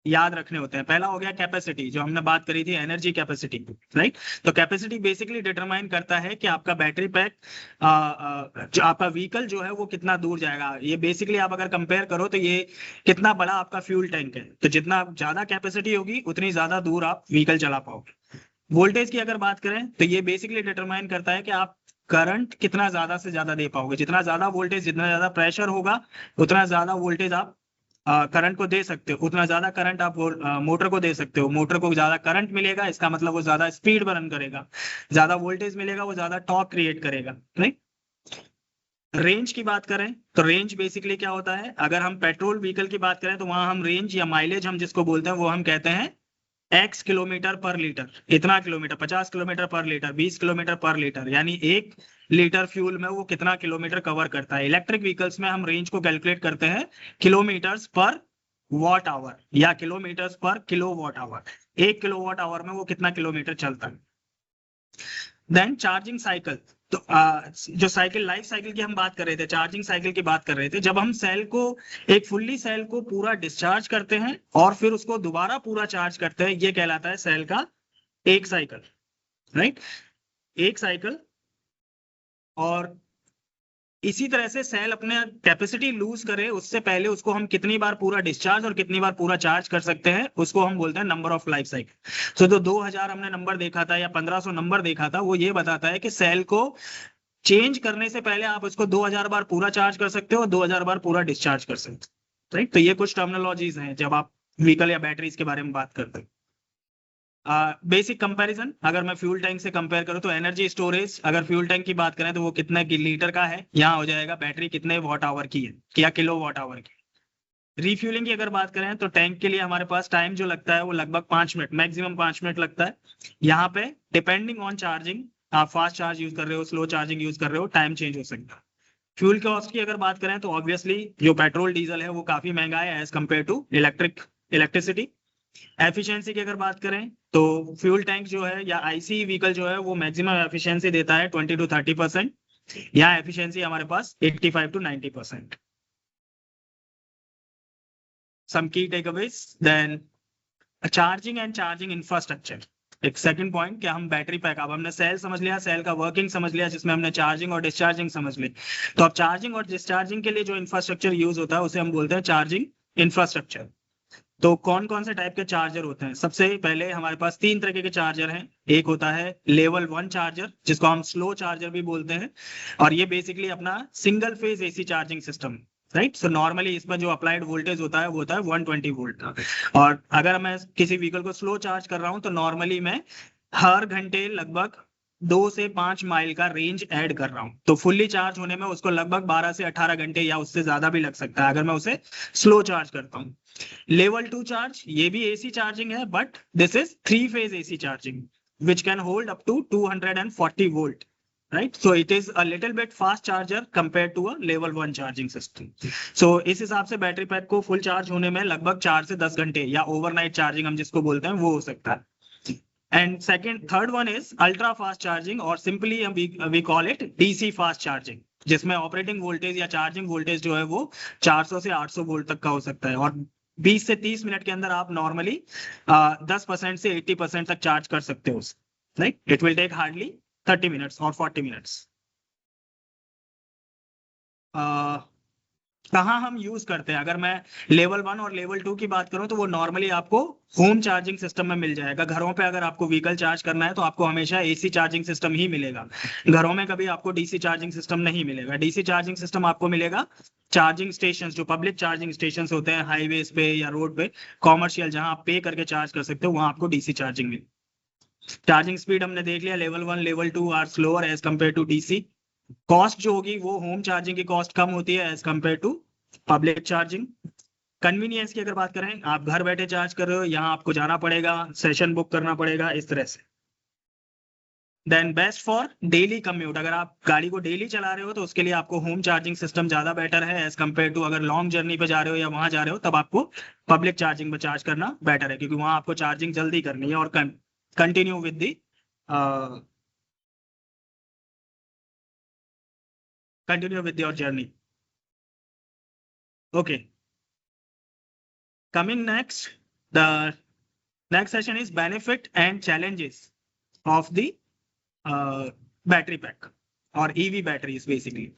याद रखने होते हैं. पहला हो गया कैपेसिटी, जो हमने बात करी थी, एनर्जी कैपेसिटी, राइट. तो कैपेसिटी बेसिकली डिटरमाइन करता है कि आपका बैटरी पैक, जो आपका व्हीकल जो है वो कितना दूर जाएगा. ये बेसिकली आप अगर कंपेयर करो तो ये कितना बड़ा आपका फ्यूल टैंक है, तो जितना ज्यादा कैपेसिटी होगी उतनी ज्यादा दूर आप व्हीकल चला पाओगे. वोल्टेज की अगर बात करें तो ये बेसिकली डिटरमाइन करता है कि आप करंट कितना ज्यादा से ज्यादा दे पाओगे. जितना ज्यादा वोल्टेज, जितना ज्यादा प्रेशर होगा, उतना ज्यादा वोल्टेज आप करंट को दे सकते हो, उतना ज्यादा करंट आप मोटर को दे सकते हो. मोटर को ज्यादा करंट मिलेगा, इसका मतलब वो ज्यादा स्पीड पर रन करेगा. ज्यादा वोल्टेज मिलेगा, वो ज्यादा टॉर्क क्रिएट करेगा, राइट. रेंज की बात करें तो रेंज बेसिकली क्या होता है, अगर हम पेट्रोल व्हीकल की बात करें तो वहां हम रेंज या माइलेज हम जिसको बोलते हैं वो हम कहते हैं x किलोमीटर पर लीटर. इतना किलोमीटर, 50 किलोमीटर पर लीटर, 20 किलोमीटर पर लीटर, यानी 1 लीटर फ्यूल में वो कितना किलोमीटर कवर करता है. इलेक्ट्रिक व्हीकल्स में हम रेंज को कैलकुलेट करते हैं किलोमीटर्स पर वॉट आवर या किलोमीटर्स पर kilowatt hour. 1 kilowatt hour में वो कितना किलोमीटर चलता है. देन चार्जिंग साइकिल, तो जो साइकिल, लाइफ साइकिल की हम बात कर रहे थे, चार्जिंग साइकिल की बात कर रहे थे. जब हम सेल को, एक फुल्ली सेल को पूरा डिस्चार्ज करते हैं और फिर उसको दोबारा पूरा चार्ज करते हैं, ये कहलाता है सेल का एक साइकिल, राइट. एक साइकिल. और इसी तरह से सेल अपने कैपेसिटी लूज करे उससे पहले उसको हम कितनी बार पूरा डिस्चार्ज और कितनी बार पूरा चार्ज कर सकते हैं, उसको हम बोलते हैं नंबर ऑफ लाइफ साइकिल. तो 2000 हमने नंबर देखा था या 1500 नंबर देखा था, वो ये बताता है कि सेल को चेंज करने से पहले आप उसको 2000 बार पूरा चार्ज कर सकते हो और 2000 बार पूरा डिस्चार्ज कर सकते हो, राइट। तो ये कुछ टर्मिनोलॉजीज हैं जब आप व्हीकल या बैटरीज के बारे में बात करते हो। बेसिक कंपैरिजन, अगर मैं फ्यूल टैंक से कंपेयर करूं तो एनर्जी स्टोरेज, अगर फ्यूल टैंक की बात करें तो वो कितने लीटर का है, यहाँ हो जाएगा बैटरी कितने वॉट आवर की है या किलो वॉट आवर की। रिफ्यूलिंग की अगर बात करें तो टैंक के लिए हमारे पास टाइम जो लगता है वो लगभग 5 मिनट, मैक्सिमम 5 मिनट लगता है। यहाँ पे डिपेंडिंग ऑन चार्जिंग, आप फास्ट चार्ज यूज कर रहे हो, स्लो चार्जिंग यूज कर रहे हो, टाइम चेंज हो सकता है। फ्यूल कॉस्ट की अगर बात करें तो ऑब्वियसली जो पेट्रोल डीजल है वो काफी महंगा है as compare to electricity. Efficiency की अगर बात करें तो फ्यूल टैंक जो है या आईसी व्हीकल जो है वो मैक्सिमम एफिशिएंसी देता है 20 to 30%। यहाँ एफिशिएंसी हमारे पास 85 to 90%। Some key takeaways, then charging and charging infrastructure. एक सेकंड पॉइंट, क्या हम बैटरी पैक, अब हमने सेल समझ लिया, सेल का वर्किंग समझ लिया जिसमें हमने चार्जिंग और डिस्चार्जिंग समझ ली। तो अब चार्जिंग और डिस्चार्जिंग के लिए जो इंफ्रास्ट्रक्चर यूज होता है उसे हम बोलते हैं चार्जिंग इंफ्रास्ट्रक्चर। तो कौन कौन से टाइप के चार्जर होते हैं? सबसे पहले हमारे पास 3 तरह के चार्जर हैं। एक होता है लेवल 1 चार्जर जिसको हम स्लो चार्जर भी बोलते हैं, और ये बेसिकली अपना single phase AC charging system, right. So normally इसमें जो अप्लाइड वोल्टेज होता है वो होता है 120 वोल्ट का। और अगर मैं किसी व्हीकल को स्लो चार्ज कर रहा हूं तो नॉर्मली मैं हर घंटे लगभग 2 से 5 माइल का रेंज ऐड कर रहा हूं, तो फुल्ली चार्ज होने में उसको लगभग 12 से 18 घंटे या उससे ज्यादा भी लग सकता है अगर मैं उसे स्लो चार्ज करता हूं। लेवल 2 चार्ज, ये भी एसी चार्जिंग है but this is 3 phase AC charging which can hold up to 240 volt, right? So it is a little bit fast charger compared to a level 1 charging system. So इस हिसाब से battery pack को full charge होने में लगभग 4 से 10 घंटे या ओवरनाइट चार्जिंग हम जिसको बोलते हैं वो हो सकता है। And third one is ultra fast charging, और simply we call it DC fast charging, जिसमें ऑपरेटिंग वोल्टेज या चार्जिंग वोल्टेज जो है वो 400 से 800 वोल्ट तक का हो सकता है, और 20 से 30 मिनट के अंदर आप नॉर्मली 10% से 80% तक चार्ज कर सकते हो, right. It will take hardly 30 minutes और 40 मिनट्स। कहाँ हम यूज करते हैं? अगर मैं लेवल 1 और लेवल 2 की बात करूं तो वो नॉर्मली आपको होम चार्जिंग सिस्टम में मिल जाएगा। घरों पे अगर आपको व्हीकल चार्ज करना है तो आपको हमेशा एसी चार्जिंग सिस्टम ही मिलेगा, घरों में कभी आपको डीसी चार्जिंग सिस्टम नहीं मिलेगा। डीसी चार्जिंग सिस्टम आपको मिलेगा चार्जिंग स्टेशन, जो पब्लिक चार्जिंग स्टेशन होते हैं हाईवेज पे या रोड पे, कॉमर्शियल, जहां आप पे करके चार्ज कर सकते हो, वहां आपको डीसी चार्जिंग मिलेगी। चार्जिंग स्पीड हमने देख लिया, level 1 level 2 are slower as compare to DC. Cost जो होगी वो होम चार्जिंग की कॉस्ट कम होती है as compare to public charging. Convenience की अगर बात करें, आप घर बैठे चार्ज कर रहे हो, यहाँ आपको जाना पड़ेगा, सेशन बुक करना पड़ेगा, इस तरह से। Then best for daily commute, अगर आप गाड़ी को डेली चला रहे हो तो उसके लिए आपको होम चार्जिंग सिस्टम ज्यादा बेटर है एज कम्पेयर टू अगर लॉन्ग जर्नी पे जा रहे हो या वहां जा रहे हो, तब आपको पब्लिक चार्जिंग में चार्ज करना बेटर है, क्योंकि वहां आपको चार्जिंग जल्दी करनी है और continue with the continue with your journey. Okay, coming next, the next session is benefit and challenges of the battery pack or EV batteries basically.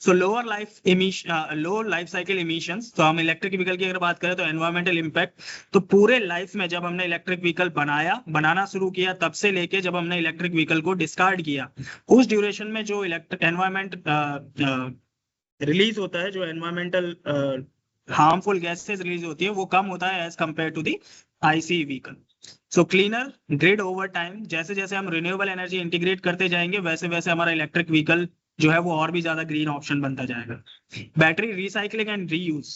So lower life cycle emissions, तो हम electric vehicle की अगर बात करें तो environmental impact, तो पूरे life में जब हमने इलेक्ट्रिक व्हीकल बनाना शुरू किया तब से लेके जब हमने इलेक्ट्रिक व्हीकल को डिस्कार्ड किया, उस ड्यूरेशन में जो इलेक्ट्रिक एनवायरमेंट रिलीज होता है, जो एनवायरमेंटल हार्मफुल गैसेस रिलीज होती है, वो कम होता है as compare to the IC vehicle. So cleaner grid over time, जैसे जैसे हम रिन्यूएबल एनर्जी इंटीग्रेट करते जाएंगे वैसे वैसे हमारा इलेक्ट्रिक व्हीकल जो है वो और भी ज्यादा ग्रीन ऑप्शन बनता जाएगा। Battery recycling and reuse,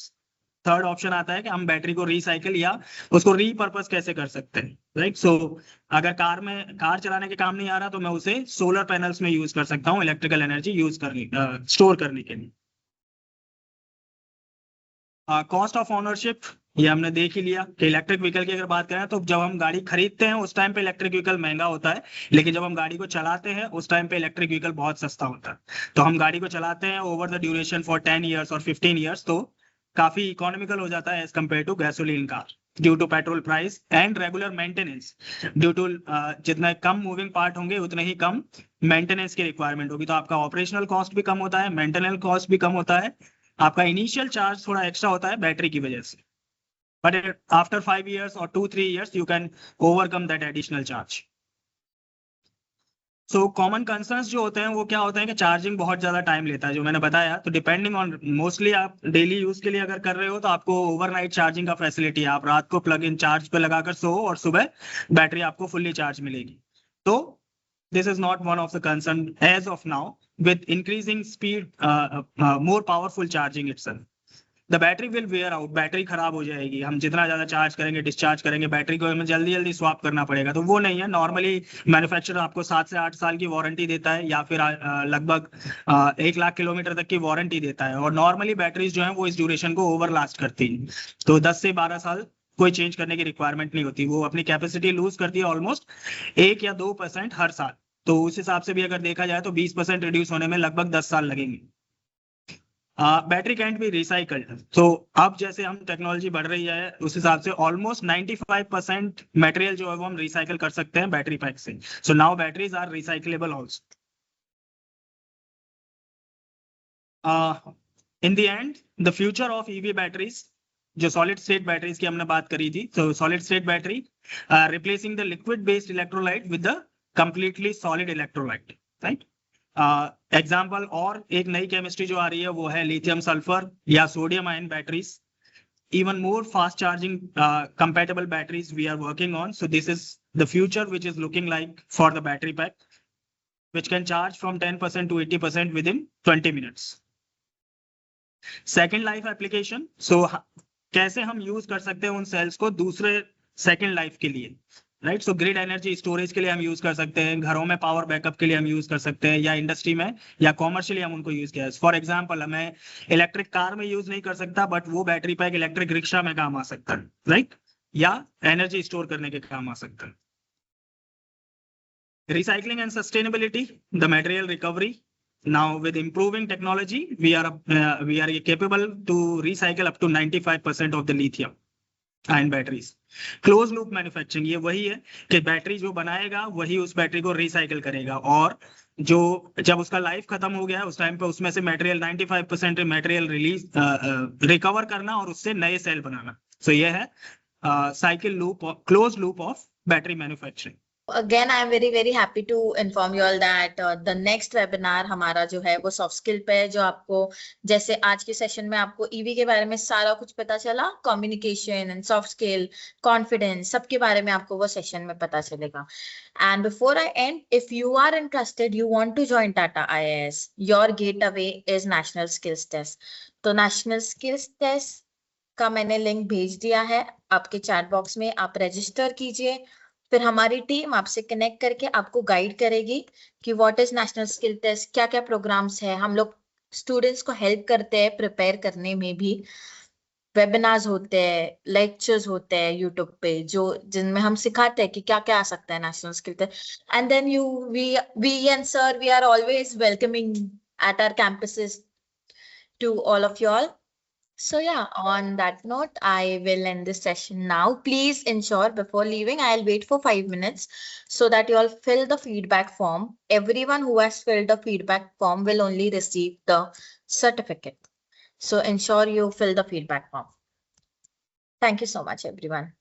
third option आता है कि हम बैटरी को रिसाइकिल या उसको रीपर्पस कैसे कर सकते हैं, राइट। सो अगर कार चलाने के काम नहीं आ रहा तो मैं उसे सोलर पैनल्स में यूज कर सकता हूँ इलेक्ट्रिकल एनर्जी स्टोर करने के लिए। कॉस्ट ऑफ ओनरशिप, ये हमने देख ही लिया कि इलेक्ट्रिक व्हीकल की अगर बात करें तो जब हम गाड़ी खरीदते हैं उस टाइम पे इलेक्ट्रिक व्हीकल महंगा होता है, लेकिन जब हम गाड़ी को चलाते हैं उस टाइम पे इलेक्ट्रिक व्हीकल बहुत सस्ता होता है। तो हम गाड़ी को चलाते हैं over the duration for 10 years और 15 ईयर्स, तो काफी इकोनॉमिकल हो जाता है as compare to gasoline car, due to petrol price and regular maintenance. Due to जितना कम मूविंग पार्ट होंगे उतने ही कम मेंटेनेंस की रिक्वायरमेंट होगी, तो आपका ऑपरेशनल कॉस्ट भी कम होता है, मेंटेनेंस कॉस्ट भी कम होता है, आपका इनिशियल चार्ज थोड़ा एक्स्ट्रा होता है बैटरी की वजह से, but after 5 years or 2-3 years you can overcome that additional charge. So common concerns जो होते हैं वो क्या होते हैं कि चार्जिंग बहुत ज्यादा टाइम लेता है, जो मैंने बताया। तो डिपेंडिंग ऑन, मोस्टली आप डेली यूज के लिए अगर कर रहे हो तो आपको ओवरनाइट चार्जिंग का फैसिलिटी है, आप रात को प्लग इन चार्ज पे लगाकर सो और सुबह बैटरी आपको फुल्ली चार्ज मिलेगी। तो this is not one of the concern as of now with increasing speed, more powerful charging itself. The battery will wear out, battery खराब हो जाएगी, हम जितना ज्यादा चार्ज करेंगे डिस्चार्ज करेंगे बैटरी को हमें जल्दी जल्दी स्वैप करना पड़ेगा, तो वो नहीं है। नॉर्मली मैन्युफैक्चरर आपको 7 से 8 साल की वारंटी देता है, या फिर लगभग 1 लाख किलोमीटर तक की वारंटी देता है, और नॉर्मली बैटरीज जो है वो इस ड्यूरेशन को ओवर लास्ट करती है। तो 10 से 12 साल कोई चेंज करने की रिक्वायरमेंट नहीं होती, वो अपनी कैपेसिटी लूज करती है ऑलमोस्ट 1 या 2% हर साल। तो उस हिसाब से भी अगर देखा जाए तो 20% रिड्यूस होने में लगभग 10 साल लगेंगे। बैटरी कैंट बी रिसाइकल्ड, तो अब जैसे हम टेक्नोलॉजी बढ़ रही है उस हिसाब से ऑलमोस्ट 95% मटेरियल जो है वो हम रिसाइकल कर सकते हैं बैटरी पैक से। So now batteries are recyclable also. In the end the future of EV batteries, जो सॉलिड स्टेट बैटरीज की हमने बात करी थी, तो solid state battery replacing the liquid based electrolyte with the completely solid electrolyte, right. Example और एक नई केमिस्ट्री जो आ रही है वो है लिथियम सल्फर या sodium ion batteries, even more fast charging compatible batteries we are working on. So this is the future which is looking like for the battery pack, which can charge from 10% to 80% within 20 minutes. Second life application, so कैसे हम use कर सकते हैं उन sales को दूसरे second life के लिए, राइट। सो ग्रिड एनर्जी स्टोरेज के लिए हम यूज कर सकते हैं, घरों में पावर बैकअप के लिए हम यूज कर सकते हैं, या इंडस्ट्री में या कॉमर्शियली हम उनको यूज किया। फॉर एग्जांपल मैं इलेक्ट्रिक कार में यूज नहीं कर सकता, बट वो बैटरी पैक इलेक्ट्रिक रिक्शा में काम आ सकता है, राइट, या एनर्जी स्टोर करने के काम आ सकता है। Recycling and sustainability, the material recovery, now with improving technology we are capable to recycle up to 95% of the lithium ion batteries. Close loop manufacturing, ये वही है कि बैटरी जो बनाएगा वही उस बैटरी को रिसाइकल करेगा, और जो जब उसका लाइफ खत्म हो गया उस टाइम पे उसमें से मटेरियल 95% मटेरियल रिलीज रिकवर करना और उससे नए सेल बनाना। सो ये है cycle loop, close loop of battery manufacturing. Again, I am very happy to inform you all that the next webinar हमारा जो है वो सॉफ्ट स्किल पे है, जो आपको जैसे आज के सेशन में आपको ईवी के बारे में सारा कुछ पता चला, communication and soft skill, confidence, सबके बारे में आपको वो सेशन में पता चलेगा। And before I end, if you are interested, you want to join Tata IAS, your gateway is National Skills Test. तो नेशनल स्किल्स टेस्ट का मैंने लिंक भेज दिया है आपके चैट बॉक्स में, आप रजिस्टर कीजिए, फिर हमारी टीम आपसे कनेक्ट करके आपको गाइड करेगी कि what is national skill test, क्या क्या प्रोग्राम्स है। हम लोग स्टूडेंट्स को हेल्प करते हैं प्रिपेयर करने में भी, वेबिनार्स होते हैं, लेक्चर्स होते हैं यूट्यूब पे जो जिनमें हम सिखाते हैं कि क्या क्या आ सकता है national skill test. And then we and sir we are always welcoming at our campuses to all of you all. So yeah, on that note, I will end this session now. Please ensure before leaving, I'll wait for 5 minutes so that you all fill the feedback form. Everyone who has filled the feedback form will only receive the certificate. So ensure you fill the feedback form. Thank you so much, everyone.